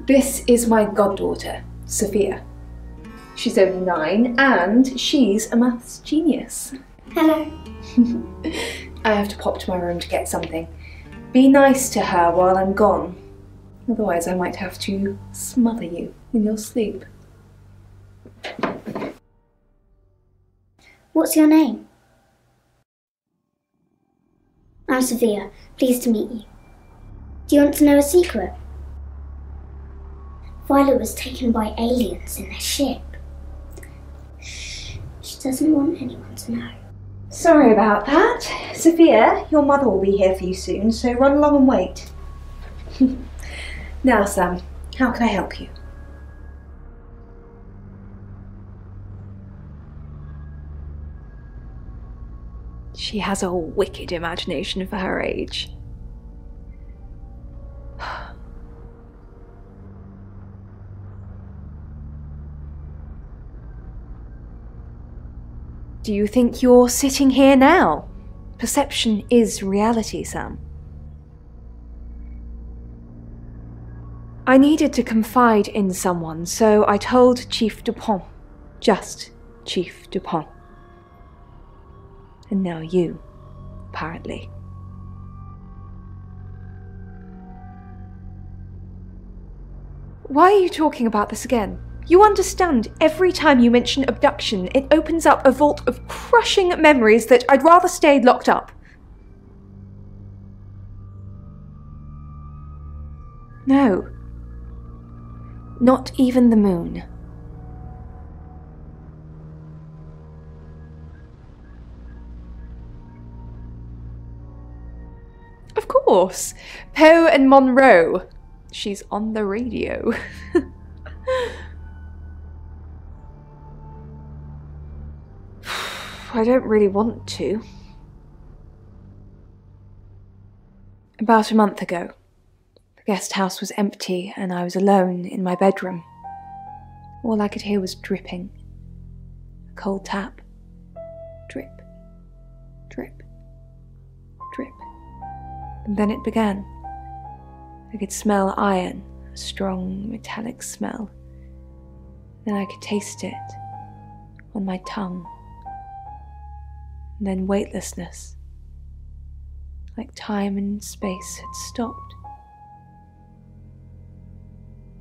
This is my goddaughter, Sophia. She's only 9 and she's a maths genius. Hello. I have to pop to my room to get something. Be nice to her while I'm gone. Otherwise I might have to smother you in your sleep. What's your name? I'm Sophia. Pleased to meet you. Do you want to know a secret? Violet was taken by aliens in their ship. Shh. She doesn't want anyone to know. Sorry about that. Sophia, your mother will be here for you soon, so run along and wait. Now, Sam, how can I help you? She has a wicked imagination for her age. Do you think you're sitting here now? Perception is reality, Sam. I needed to confide in someone, so I told Chief Dupont. Just Chief Dupont. And now you. apparently. Why are you talking about this again? You understand, every time you mention abduction, it opens up a vault of crushing memories that I'd rather stay locked up. No. Not even the moon. Of course. Poe and Monroe. She's on the radio. I don't really want to. About a month ago, the guest house was empty and I was alone in my bedroom. All I could hear was dripping. A cold tap. Drip. Drip. Drip. And then it began. I could smell iron, a strong metallic smell. Then I could taste it on my tongue. And then weightlessness, like time and space had stopped.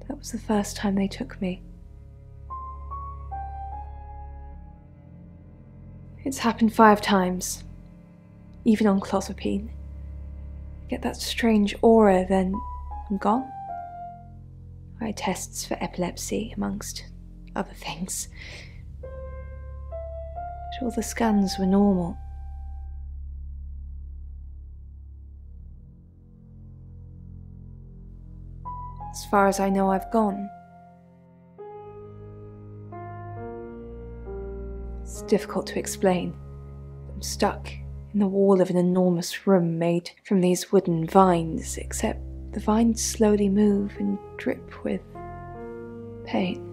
That was the first time they took me. It's happened 5 times, even on clozapine. I get that strange aura, then I'm gone. I had tests for epilepsy, amongst other things. But all the scans were normal. As far as I know, I've gone. It's difficult to explain. I'm stuck in the wall of an enormous room made from these wooden vines, except the vines slowly move and drip with pain.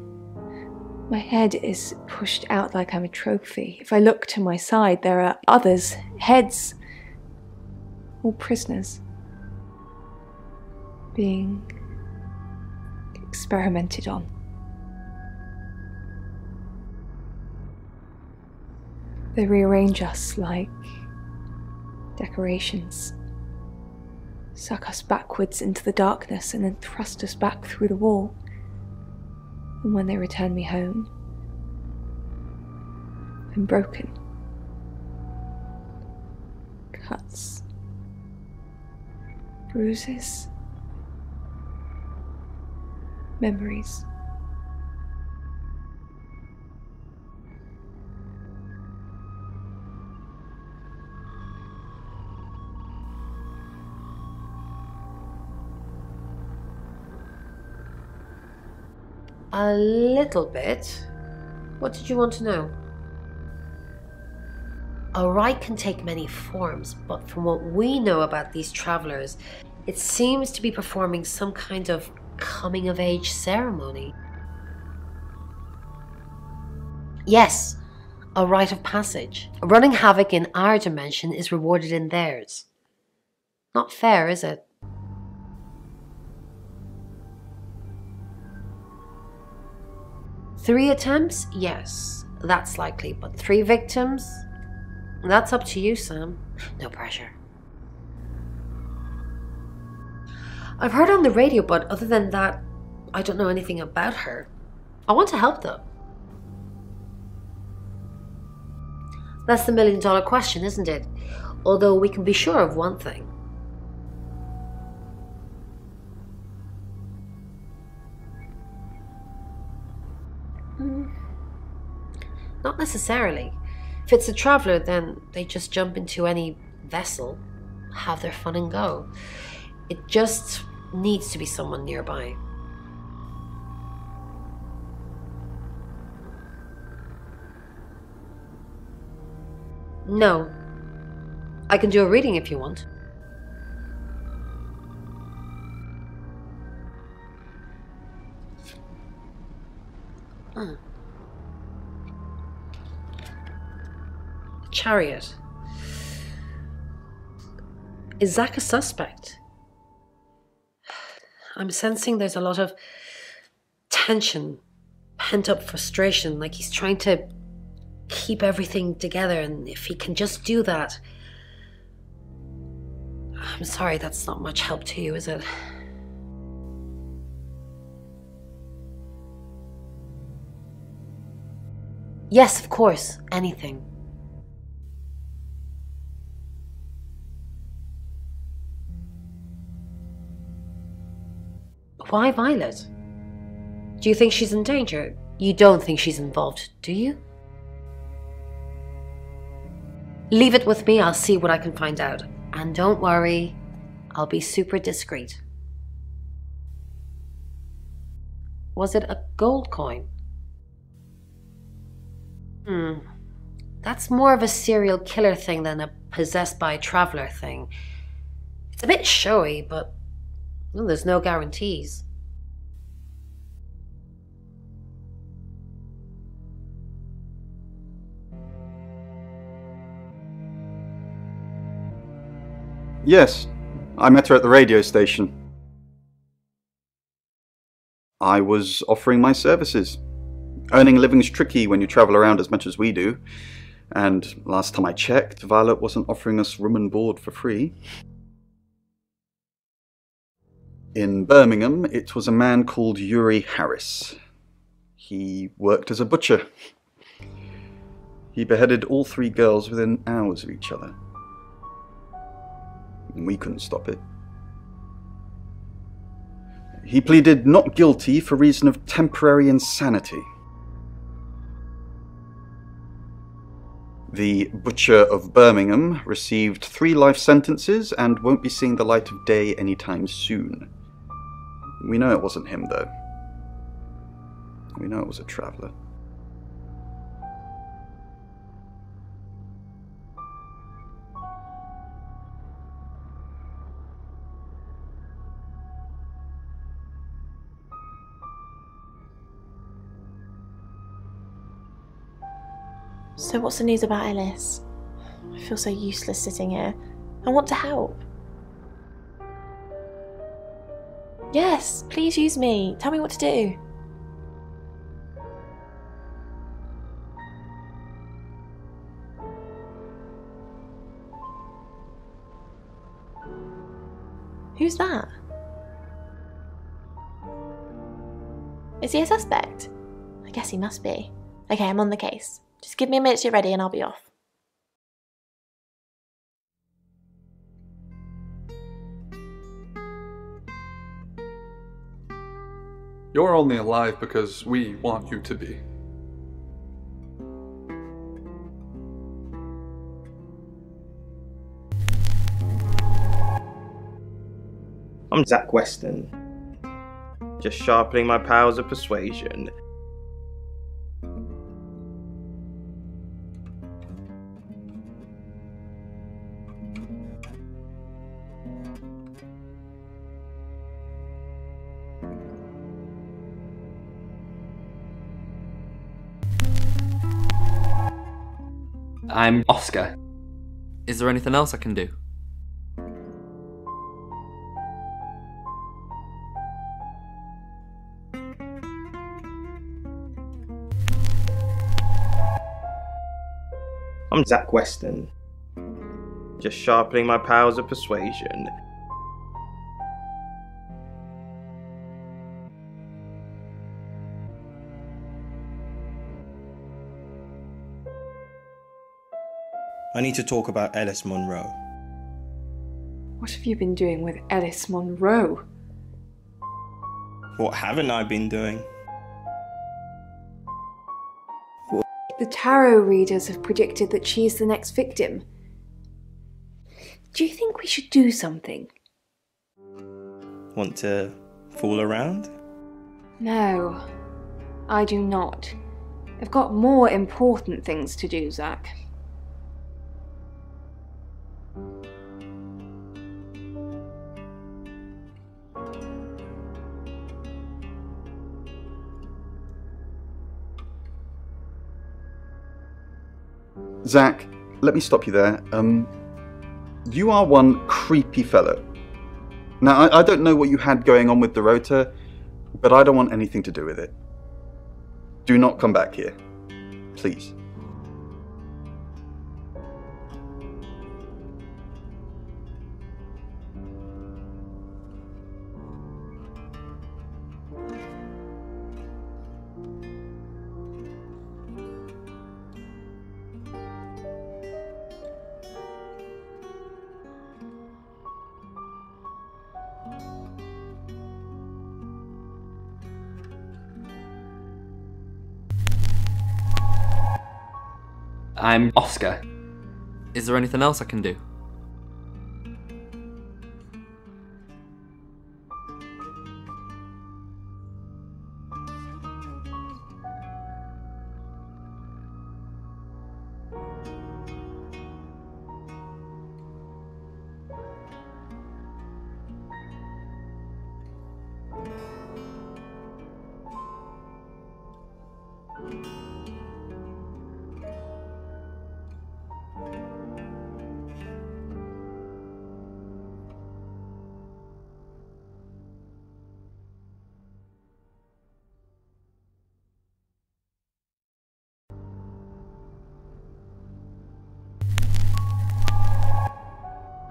My head is pushed out like I'm a trophy. If I look to my side, there are others' heads, all prisoners, being experimented on. They rearrange us like decorations, suck us backwards into the darkness and then thrust us back through the wall. And when they return me home, I'm broken. Cuts. Bruises. Memories. A little bit. What did you want to know? A rite can take many forms, but from what we know about these travelers, it seems to be performing some kind of coming-of-age ceremony. Yes, a rite of passage. Running havoc in our dimension is rewarded in theirs. Not fair, is it? Three attempts? Yes, that's likely, but 3 victims? That's up to you, Sam. No pressure. I've heard on the radio, but other than that, I don't know anything about her. I want to help though. That's the $1 million question, isn't it? Although we can be sure of one thing. Not necessarily. If it's a traveler, then they just jump into any vessel, have their fun and go. It just needs to be someone nearby. No. I can do a reading if you want. Chariot. Is Zach a suspect? I'm sensing there's a lot of tension, pent-up frustration, like he's trying to keep everything together, and if he can just do that, I'm sorry that's not much help to you, is it? Yes, of course. Anything. Why Violet? Do you think she's in danger? You don't think she's involved, do you? Leave it with me, I'll see what I can find out. And don't worry, I'll be super discreet. Was it a gold coin? That's more of a serial killer thing than a possessed by a traveler thing. It's a bit showy, but well, there's no guarantees. Yes, I met her at the radio station. I was offering my services. Earning a living's tricky when you travel around as much as we do. And last time I checked, Violet wasn't offering us room and board for free. In Birmingham, it was a man called Yuri Harris. He worked as a butcher. He beheaded all 3 girls within hours of each other. And we couldn't stop it. He pleaded not guilty for reason of temporary insanity. The Butcher of Birmingham received 3 life sentences and won't be seeing the light of day anytime soon. We know it wasn't him, though. We know it was a traveller. So what's the news about Ellis? I feel so useless sitting here. I want to help. Yes, please use me. Tell me what to do. Who's that? Is he a suspect? I guess he must be. Okay, I'm on the case. Just give me a minute to get ready and I'll be off. You're only alive because we want you to be. I'm Zach Weston. Just sharpening my powers of persuasion. I'm Oscar. Is there anything else I can do? I'm Zach Weston. Just sharpening my powers of persuasion. I need to talk about Ellis Monroe. What have you been doing with Ellis Monroe? What haven't I been doing? The tarot readers have predicted that she is the next victim. Do you think we should do something? Want to fool around? No, I do not. I've got more important things to do, Zach. Zach, let me stop you there. You are one creepy fellow. Now, I don't know what you had going on with Dorota, but I don't want anything to do with it. Do not come back here. Please. I'm Oscar. Is there anything else I can do?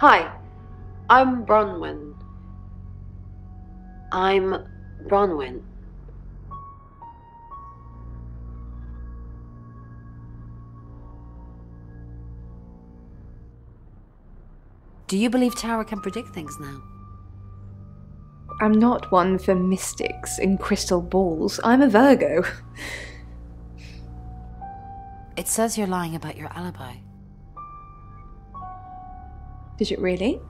Hi, I'm Bronwyn. I'm Bronwyn. Do you believe Tara can predict things now? I'm not one for mystics in crystal balls. I'm a Virgo. It says you're lying about your alibi. Did it really?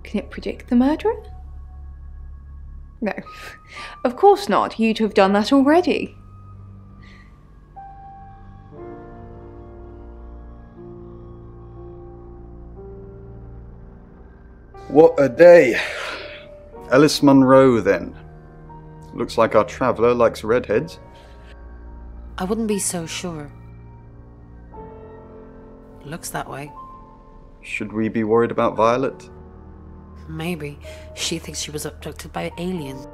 Can it predict the murderer? No. Of course not. You'd have done that already. What a day. Alice Munro, then. Looks like our traveller likes redheads. I wouldn't be so sure. Looks that way. Should we be worried about Violet? Maybe. She thinks she was abducted by aliens.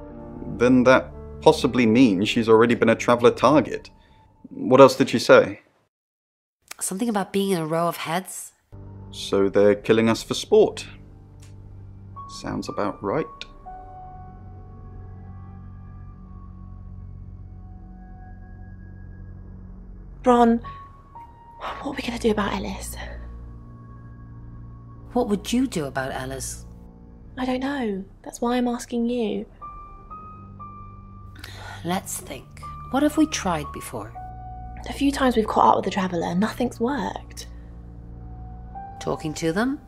Then that possibly means she's already been a traveller target. What else did she say? Something about being in a row of heads? So they're killing us for sport. Sounds about right. Bron, what are we going to do about Ellis? What would you do about Alice? I don't know. That's why I'm asking you. Let's think. What have we tried before? A few times we've caught up with the Traveller, nothing's worked. Talking to them?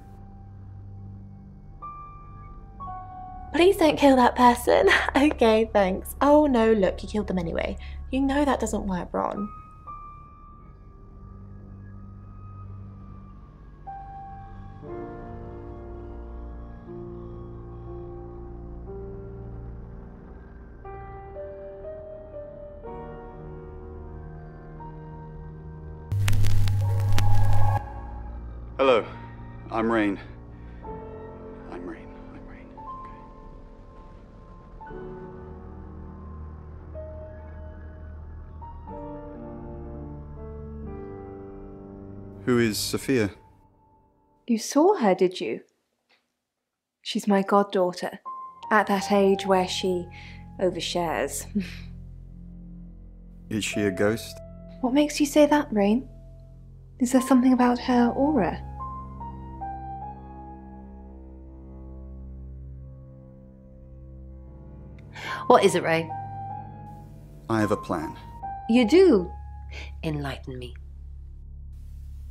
Please don't kill that person. Okay, thanks. Oh no, look, you killed them anyway. You know that doesn't work, Bron. Hello, I'm Rain. I'm Rain. Okay. Who is Sophia? You saw her, did you? She's my goddaughter, at that age where she overshares. Is she a ghost? What makes you say that, Rain? Is there something about her aura? What is it, Ray? I have a plan. You do? Enlighten me.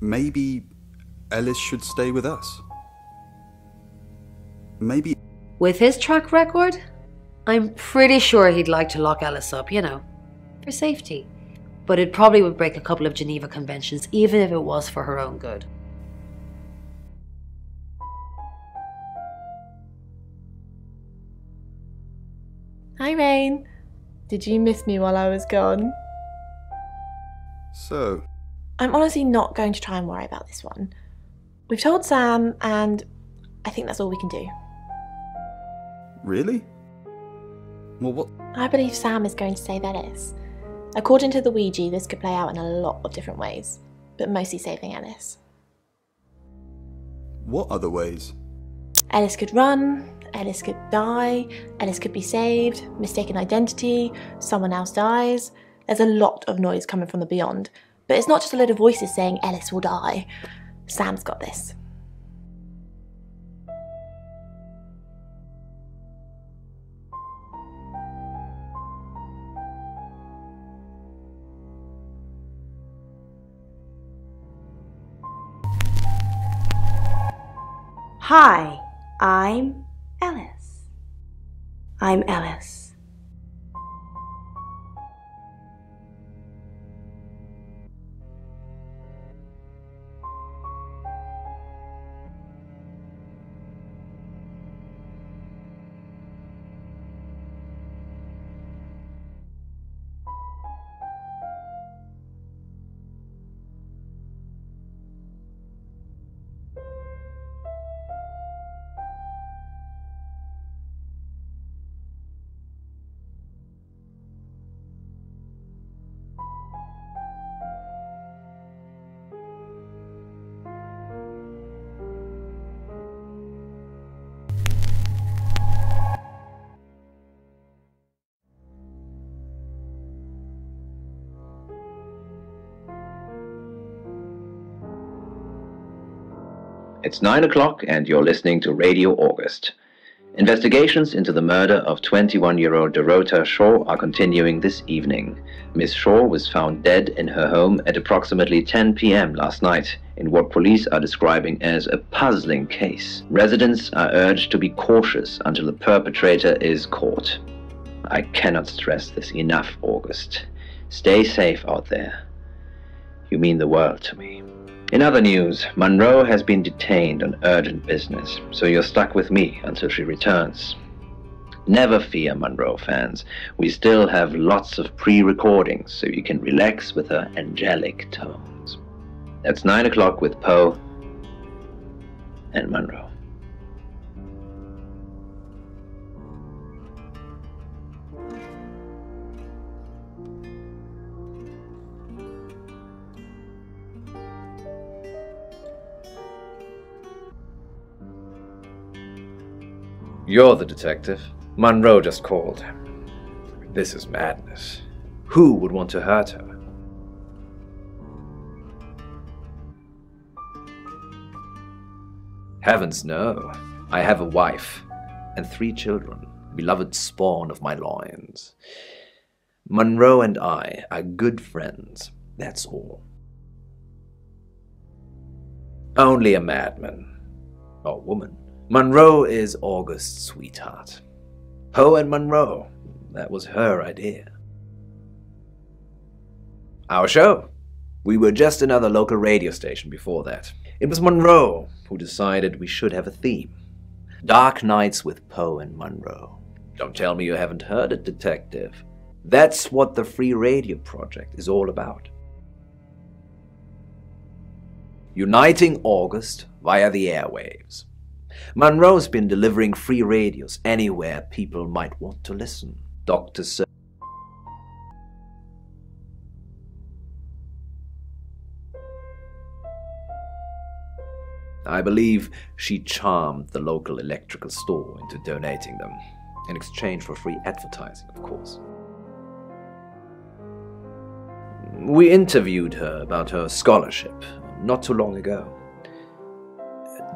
Maybe Ellis should stay with us. Maybe... With his track record, I'm pretty sure he'd like to lock Alice up, you know, for safety. But it probably would break a couple of Geneva Conventions, even if it was for her own good. Hi, Rain. Did you miss me while I was gone? So... I'm honestly not going to try and worry about this one. We've told Sam, and I think that's all we can do. Really? Well, what... I believe Sam is going to save Ellis. According to the Ouija, this could play out in a lot of different ways, but mostly saving Ellis. What other ways? Ellis could run, Ellis could die, Ellis could be saved, mistaken identity, someone else dies. There's a lot of noise coming from the beyond, but it's not just a load of voices saying Ellis will die. Sam's got this. Hi, I'm Ellis. I'm Ellis. It's 9 o'clock and you're listening to Radio August. Investigations into the murder of 21-year-old Dorota Shaw are continuing this evening. Miss Shaw was found dead in her home at approximately 10 p.m. last night in what police are describing as a puzzling case. Residents are urged to be cautious until the perpetrator is caught. I cannot stress this enough, August. Stay safe out there. You mean the world to me. In other news, Monroe has been detained on urgent business, so you're stuck with me until she returns. Never fear, Monroe fans. We still have lots of pre-recordings, so you can relax with her angelic tones. That's 9 o'clock with Poe and Monroe. You're the detective. Monroe just called. This is madness. Who would want to hurt her? Heavens no. I have a wife and 3 children, beloved spawn of my loins. Monroe and I are good friends, that's all. Only a madman. Or woman. Monroe is August's sweetheart. Poe and Monroe, that was her idea. Our show. We were just another local radio station before that. It was Monroe who decided we should have a theme. Dark Nights with Poe and Monroe. Don't tell me you haven't heard it, detective. That's what the Free Radio Project is all about. Uniting August via the airwaves. Monroe's been delivering free radios anywhere people might want to listen. Dr. Sir. I believe she charmed the local electrical store into donating them, in exchange for free advertising, of course. We interviewed her about her scholarship not too long ago.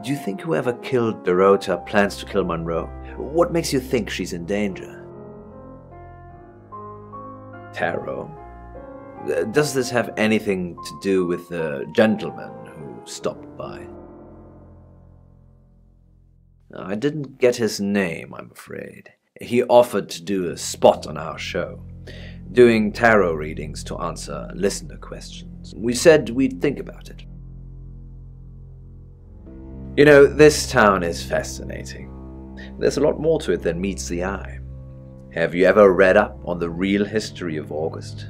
Do you think whoever killed Dorota plans to kill Monroe? What makes you think she's in danger? Tarot? Does this have anything to do with the gentleman who stopped by? I didn't get his name, I'm afraid. He offered to do a spot on our show, doing tarot readings to answer listener questions. We said we'd think about it. You know, this town is fascinating. There's a lot more to it than meets the eye. Have you ever read up on the real history of August?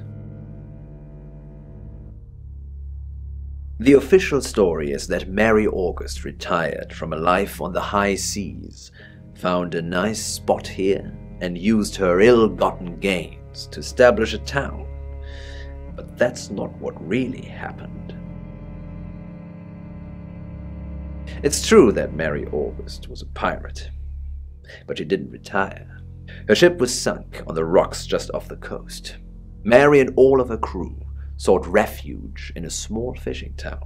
The official story is that Mary August retired from a life on the high seas, found a nice spot here, and used her ill-gotten gains to establish a town. But that's not what really happened. It's true that Mary August was a pirate, but she didn't retire. Her ship was sunk on the rocks just off the coast. Mary and all of her crew sought refuge in a small fishing town,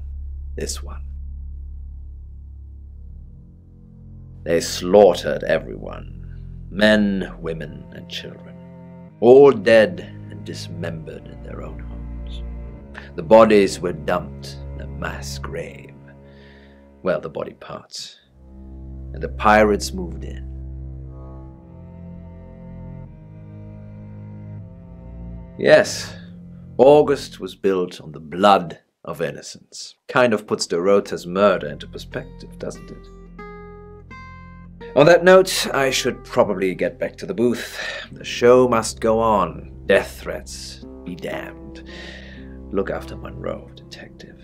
this one. They slaughtered everyone, men, women, and children, all dead and dismembered in their own homes. The bodies were dumped in a mass grave. Well, the body parts. and the pirates moved in. Yes, August was built on the blood of innocence. Kind of puts Dorota's murder into perspective, doesn't it? On that note, I should probably get back to the booth. The show must go on. Death threats be damned. Look after Monroe, detective.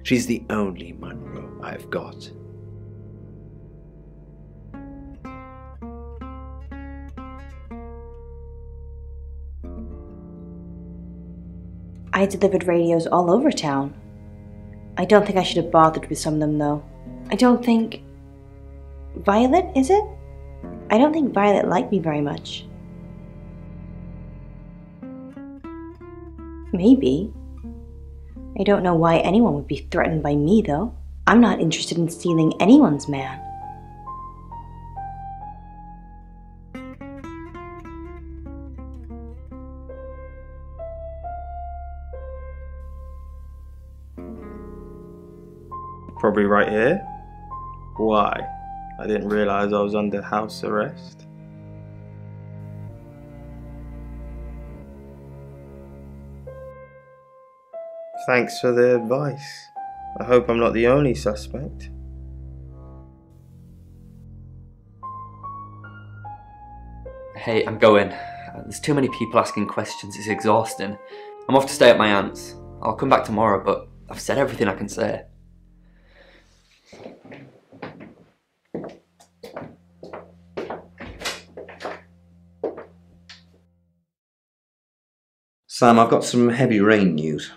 She's the only Monroe I've got. I delivered radios all over town. I don't think I should have bothered with some of them, though. I don't think... Violet, is it? I don't think Violet liked me very much. Maybe. I don't know why anyone would be threatened by me, though. I'm not interested in stealing anyone's man. Probably right here. Why? I didn't realise I was under house arrest. Thanks for the advice. I hope I'm not the only suspect. Hey, I'm going. There's too many people asking questions, it's exhausting. I'm off to stay at my aunt's. I'll come back tomorrow, but I've said everything I can say. Sam, I've got some heavy rain news.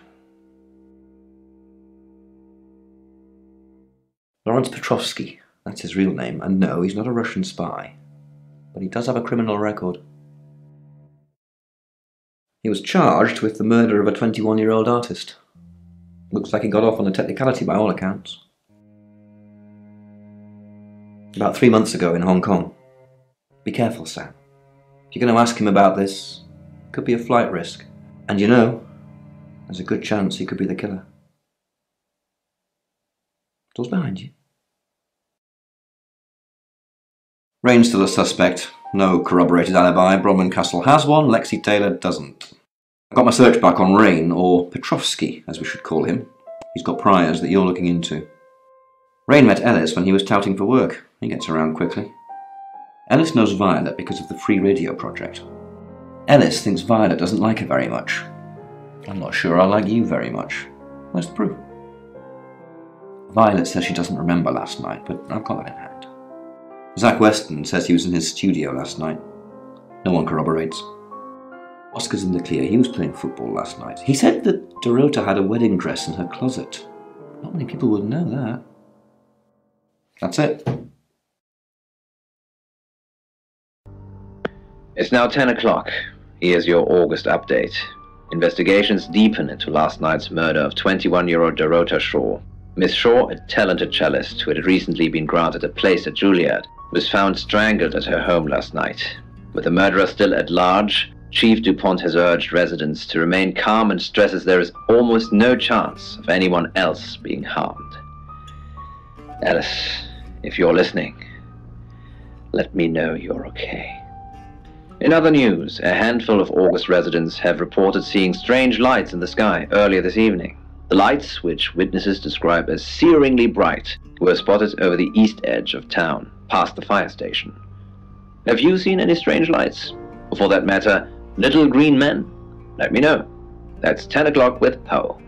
Lawrence Petrovsky, that's his real name, and no, he's not a Russian spy. But he does have a criminal record. He was charged with the murder of a 21-year-old artist. Looks like he got off on a technicality by all accounts. About 3 months ago in Hong Kong. Be careful, Sam. If you're going to ask him about this, it could be a flight risk. And you know, there's a good chance he could be the killer. Door's behind you. Rain's still a suspect. No corroborated alibi. Bronwyn Castle has one, Lexi Taylor doesn't. I've got my search back on Rain, or Petrovsky, as we should call him. He's got priors that you're looking into. Rain met Ellis when he was touting for work. He gets around quickly. Ellis knows Violet because of the free radio project. Ellis thinks Violet doesn't like her very much. I'm not sure I like you very much. Where's the proof? Violet says she doesn't remember last night, but I've got that in hand. Zach Weston says he was in his studio last night. No one corroborates. Oscar's in the clear. He was playing football last night. He said that Dorota had a wedding dress in her closet. Not many people would know that. That's it. It's now 10 o'clock. Here's your August update. Investigations deepen into last night's murder of 21-year-old Dorota Shaw. Miss Shaw, a talented cellist who had recently been granted a place at Juilliard, was found strangled at her home last night. With the murderer still at large, Chief DuPont has urged residents to remain calm and stresses there is almost no chance of anyone else being harmed. Alice, if you're listening, let me know you're okay. In other news, a handful of August residents have reported seeing strange lights in the sky earlier this evening. The lights, which witnesses describe as searingly bright, were spotted over the east edge of town, past the fire station. Have you seen any strange lights? Or for that matter, little green men? Let me know. That's 10 o'clock with Poe.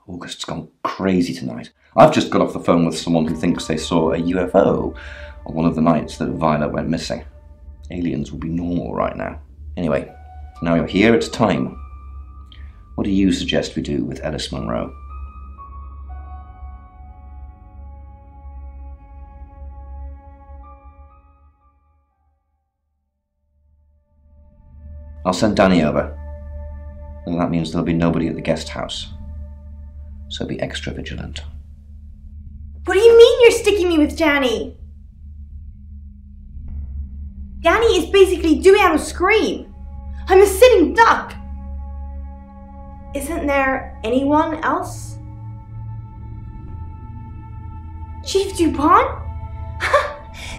August's gone crazy tonight. I've just got off the phone with someone who thinks they saw a UFO on one of the nights that Violet went missing. Aliens will be normal right now. Anyway, now you're here, it's time. What do you suggest we do with Ellis Monroe? I'll send Danny over. And that means there'll be nobody at the guest house. So be extra vigilant. What do you mean you're sticking me with Danny? Danny is basically doing out a scream. I'm a sitting duck. Isn't there Anyone else? Chief DuPont?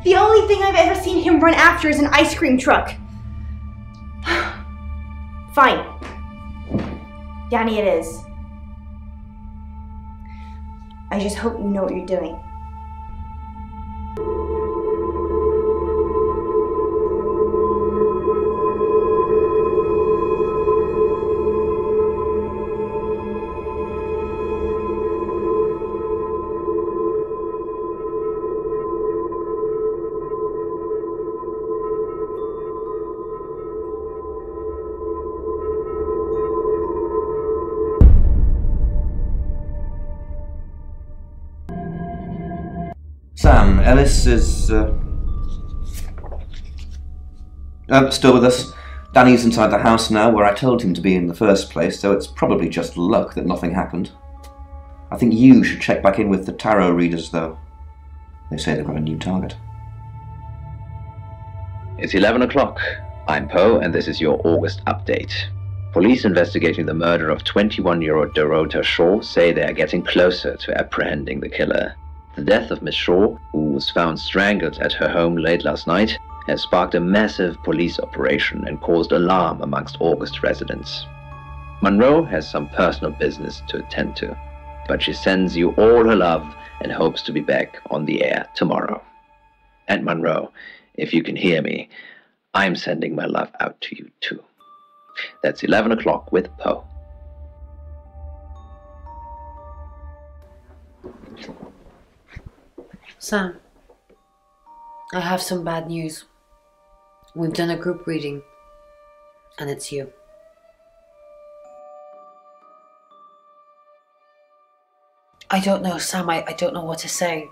The only thing I've ever seen him run after is an ice cream truck. Fine. Danny it is. I just hope you know what you're doing. Sam, Ellis is still with us. Danny's inside the house now, where I told him to be in the first place, so it's probably just luck that nothing happened. I think you should check back in with the tarot readers, though. They say they've got a new target. It's 11 o'clock. I'm Poe, and this is your August update. Police investigating the murder of 21-year-old Dorota Shaw say they are getting closer to apprehending the killer. The death of Miss Shaw, who was found strangled at her home late last night, has sparked a massive police operation and caused alarm amongst August residents. Monroe has some personal business to attend to, but she sends you all her love and hopes to be back on the air tomorrow. And Monroe, if you can hear me, I'm sending my love out to you too. That's 11 o'clock with Poe. Sam, I have some bad news. We've done a group reading, and it's you. I don't know, Sam, I don't know what to say.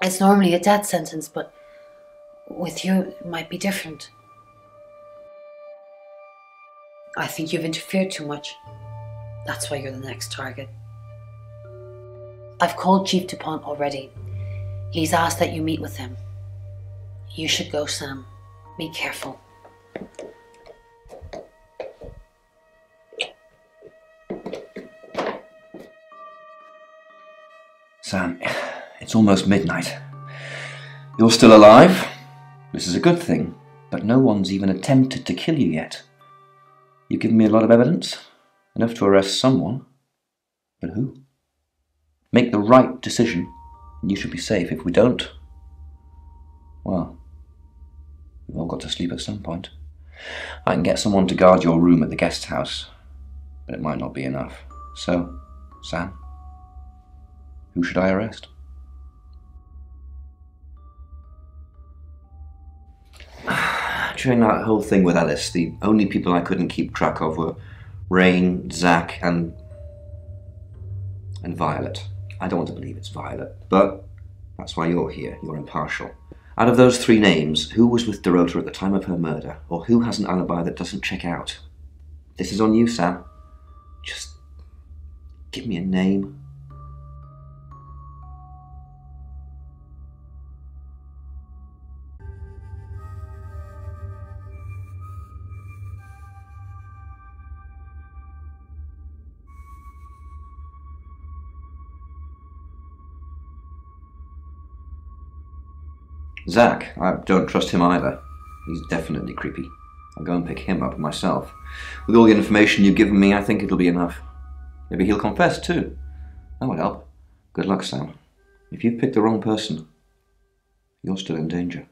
It's normally a death sentence, but with you, it might be different. I think you've interfered too much. That's why you're the next target. I've called Chief DuPont already. He's asked that you meet with him. You should go, Sam. Be careful. Sam, it's almost midnight. You're still alive. This is a good thing, but no one's even attempted to kill you yet. You've given me a lot of evidence, enough to arrest someone. But who? Make the right decision, and you should be safe. If we don't, well, we've all got to sleep at some point. I can get someone to guard your room at the guest house, but it might not be enough. So, Sam, who should I arrest? During that whole thing with Alice, the only people I couldn't keep track of were Rain, Zach, and Violet. I don't want to believe it's Violet, but that's why you're here. You're impartial. Out of those three names, who was with Dorota at the time of her murder, or who has an alibi that doesn't check out? This is on you, Sam. Just give me a name. Zach, I don't trust him either. He's definitely creepy. I'll go and pick him up myself. With all the information you've given me, I think it'll be enough. Maybe he'll confess too. That would help. Good luck, Sam. If you've picked the wrong person, you're still in danger.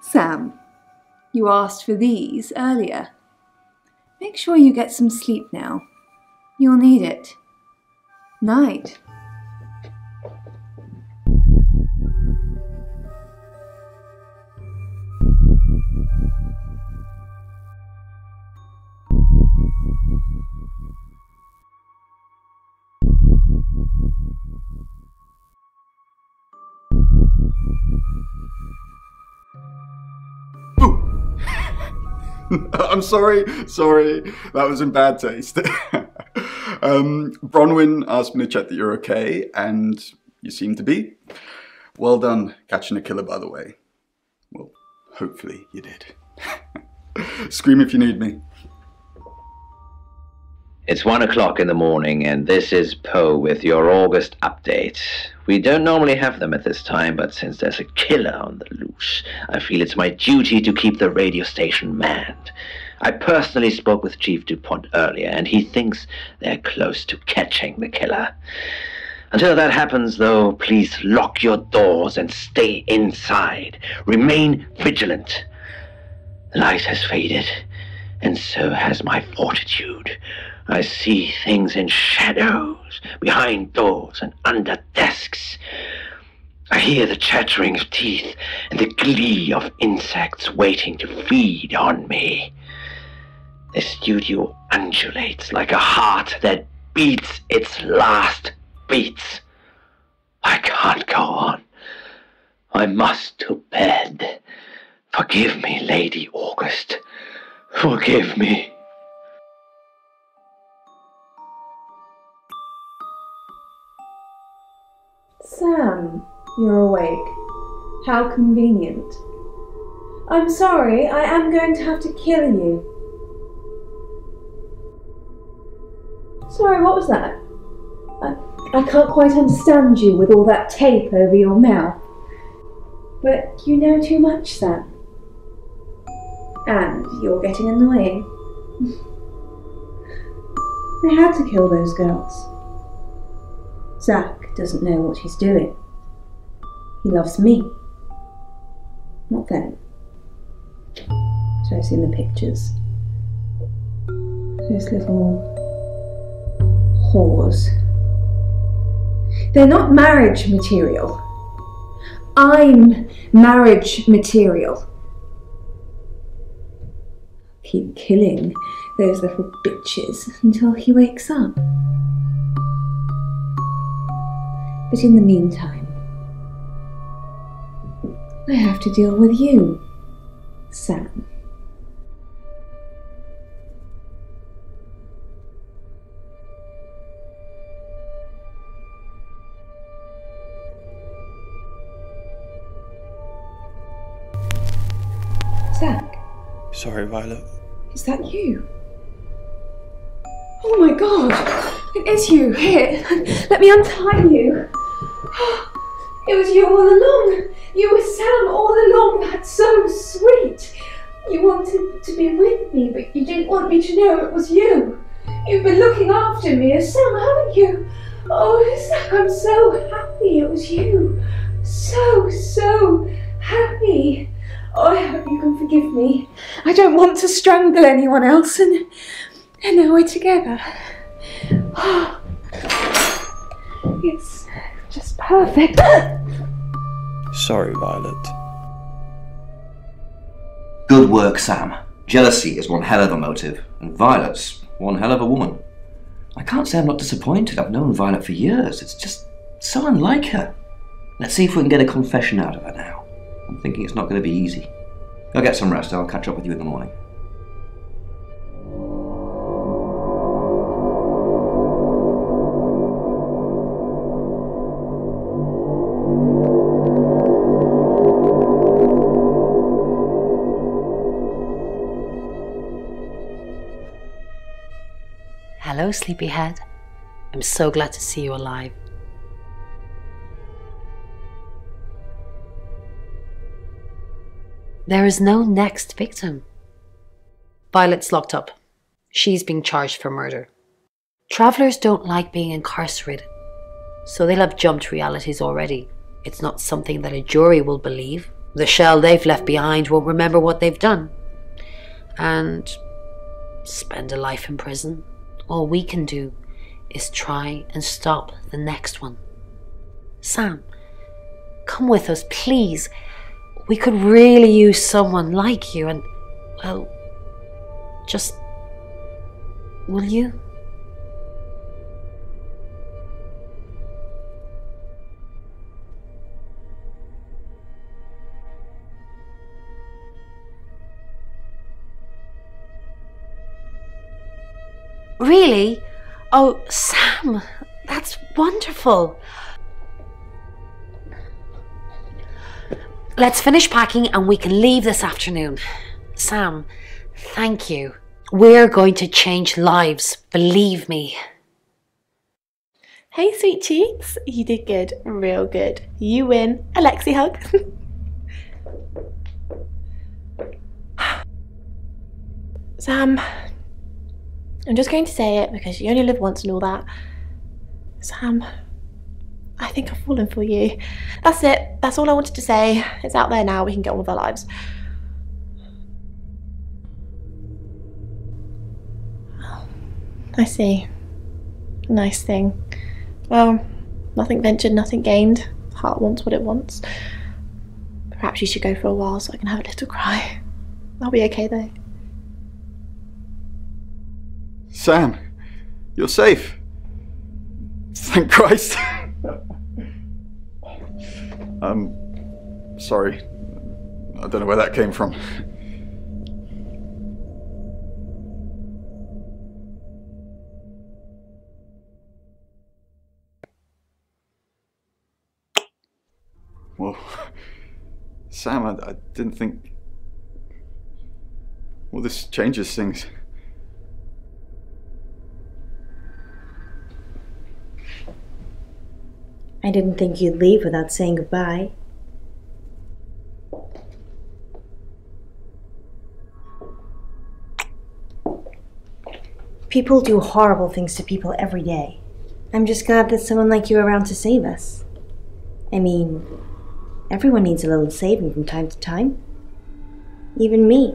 Sam, you asked for these earlier. Make sure you get some sleep now. You'll need it. Night. I'm sorry. That was in bad taste. Bronwyn asked me to check that you're okay, and you seem to be. Well done catching a killer, by the way. Well, hopefully you did. Scream if you need me. It's 1 o'clock in the morning, and this is Poe with your August update. We don't normally have them at this time, but since there's a killer on the loose, I feel it's my duty to keep the radio station manned. I personally spoke with Chief DuPont earlier, and he thinks they're close to catching the killer. Until that happens, though, please lock your doors and stay inside. Remain vigilant. The light has faded, and so has my fortitude. I see things in shadows, behind doors and under desks. I hear the chattering of teeth and the glee of insects waiting to feed on me. The studio undulates like a heart that beats its last beats. I can't go on. I must to bed. Forgive me, Lady August. Forgive me. Sam, you're awake. How convenient. I'm sorry, I am going to have to kill you. Sorry, what was that? I can't quite understand you with all that tape over your mouth. But you know too much, Sam. And you're getting annoying. I had to kill those girls. Zach doesn't know what he's doing. He loves me, not them. So I've seen the pictures. Those little whores. They're not marriage material. I'm marriage material. Keep killing those little bitches until he wakes up. But in the meantime, I have to deal with you, Sam. Zach. Sorry, Violet. Is that you? Oh my god! It's you! Here, let me untie you! It was you all along! You were Sam all along! That's so sweet! You wanted to be with me, but you didn't want me to know it was you! You've been looking after me as Sam, haven't you? Oh, Zach, I'm so happy it was you! So happy! Oh, I hope you can forgive me. I don't want to strangle anyone else, and now we're together. Oh, it's just perfect. Sorry, Violet. Good work, Sam. Jealousy is one hell of a motive, and Violet's one hell of a woman. I can't say I'm not disappointed. I've known Violet for years. It's just so unlike her. Let's see if we can get a confession out of her now. I'm thinking it's not going to be easy. Go get some rest. I'll catch up with you in the morning. Hello, sleepyhead. I'm so glad to see you alive. There is no next victim. Violet's locked up. She's being charged for murder. Travelers don't like being incarcerated, so they'll have jumped realities already. It's not something that a jury will believe. The shell they've left behind won't remember what they've done. And spend a life in prison. All we can do is try and stop the next one. Sam, come with us, please. We could really use someone like you, and, well, just, will you? Really? Oh, Sam, that's wonderful. Let's finish packing and we can leave this afternoon. Sam, thank you. We're going to change lives, believe me. Hey, sweet cheeks. You did good. Real good. You win. Alexi hug. Sam, I'm just going to say it because you only live once and all that. Sam, I think I've fallen for you. That's it. That's all I wanted to say. It's out there now. We can get on with our lives. I see. Nice thing. Well, nothing ventured, nothing gained. Heart wants what it wants. Perhaps you should go for a while so I can have a little cry. I'll be okay though. Sam, you're safe. Thank Christ. Sorry. I don't know where that came from. Well, Sam, I didn't think... Well, this changes things. I didn't think you'd leave without saying goodbye. People do horrible things to people every day. I'm just glad there's someone like you around to save us. I mean, everyone needs a little saving from time to time. Even me.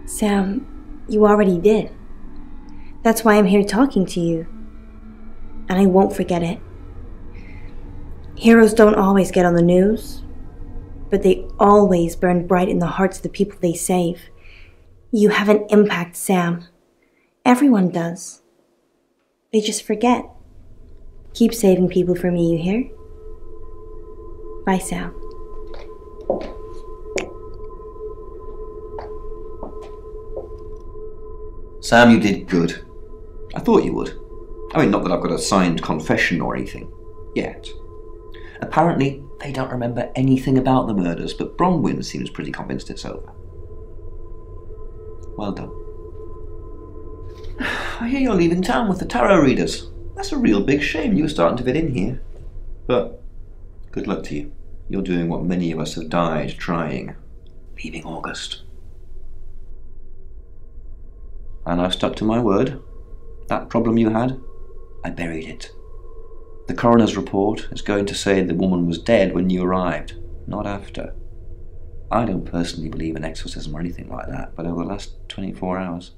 Sam, you already did. That's why I'm here talking to you. And I won't forget it. Heroes don't always get on the news, but they always burn bright in the hearts of the people they save. You have an impact, Sam. Everyone does. They just forget. Keep saving people for me, you hear? Bye, Sam. Sam, you did good. I thought you would. I mean, not that I've got a signed confession or anything. Yet. Apparently, they don't remember anything about the murders, but Bronwyn seems pretty convinced it's over. Well done. I hear you're leaving town with the tarot readers. That's a real big shame you were starting to fit in here. But good luck to you. You're doing what many of us have died trying. Leaving August. And I've stuck to my word. That problem you had, I buried it. The coroner's report is going to say the woman was dead when you arrived, not after. I don't personally believe in exorcism or anything like that, but over the last 24 hours,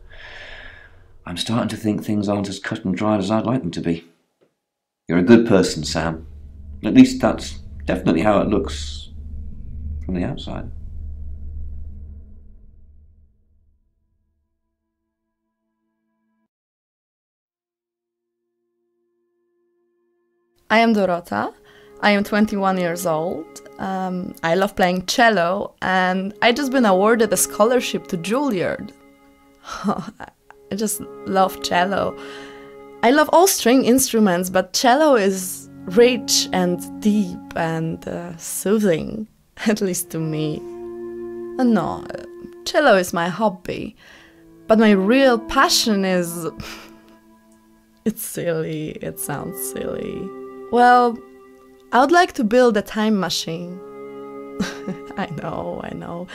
I'm starting to think things aren't as cut and dried as I'd like them to be. You're a good person, Sam. At least that's definitely how it looks from the outside. I am Dorota. I am 21 years old. I love playing cello, and I just been awarded a scholarship to Juilliard. I just love cello. I love all string instruments, but cello is rich and deep and soothing, at least to me. No, cello is my hobby, but my real passion is... It's silly, it sounds silly. Well, I would like to build a time machine. I know.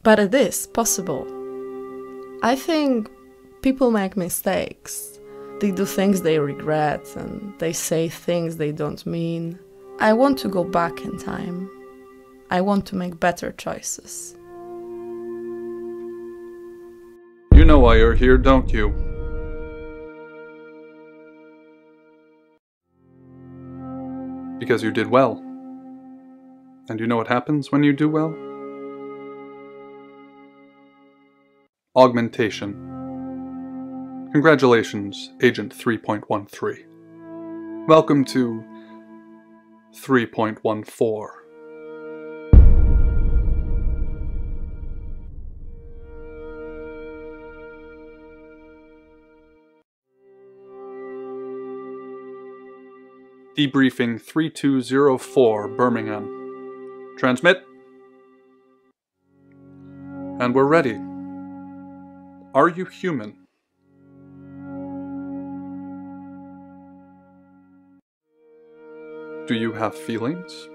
But it is possible. I think people make mistakes. They do things they regret and they say things they don't mean. I want to go back in time. I want to make better choices. You know why you're here, don't you? Because you did well. And you know what happens when you do well? Augmentation. Congratulations, Agent 3.13. Welcome to 3.14. Debriefing 3204 Birmingham. Transmit. And we're ready. Are you human? Do you have feelings?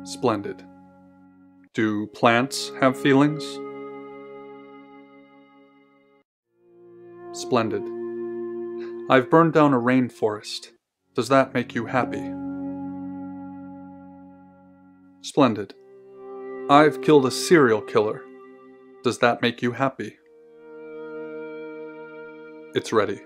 Splendid. Do plants have feelings? Splendid. I've burned down a rainforest. Does that make you happy? Splendid. I've killed a serial killer. Does that make you happy? It's ready.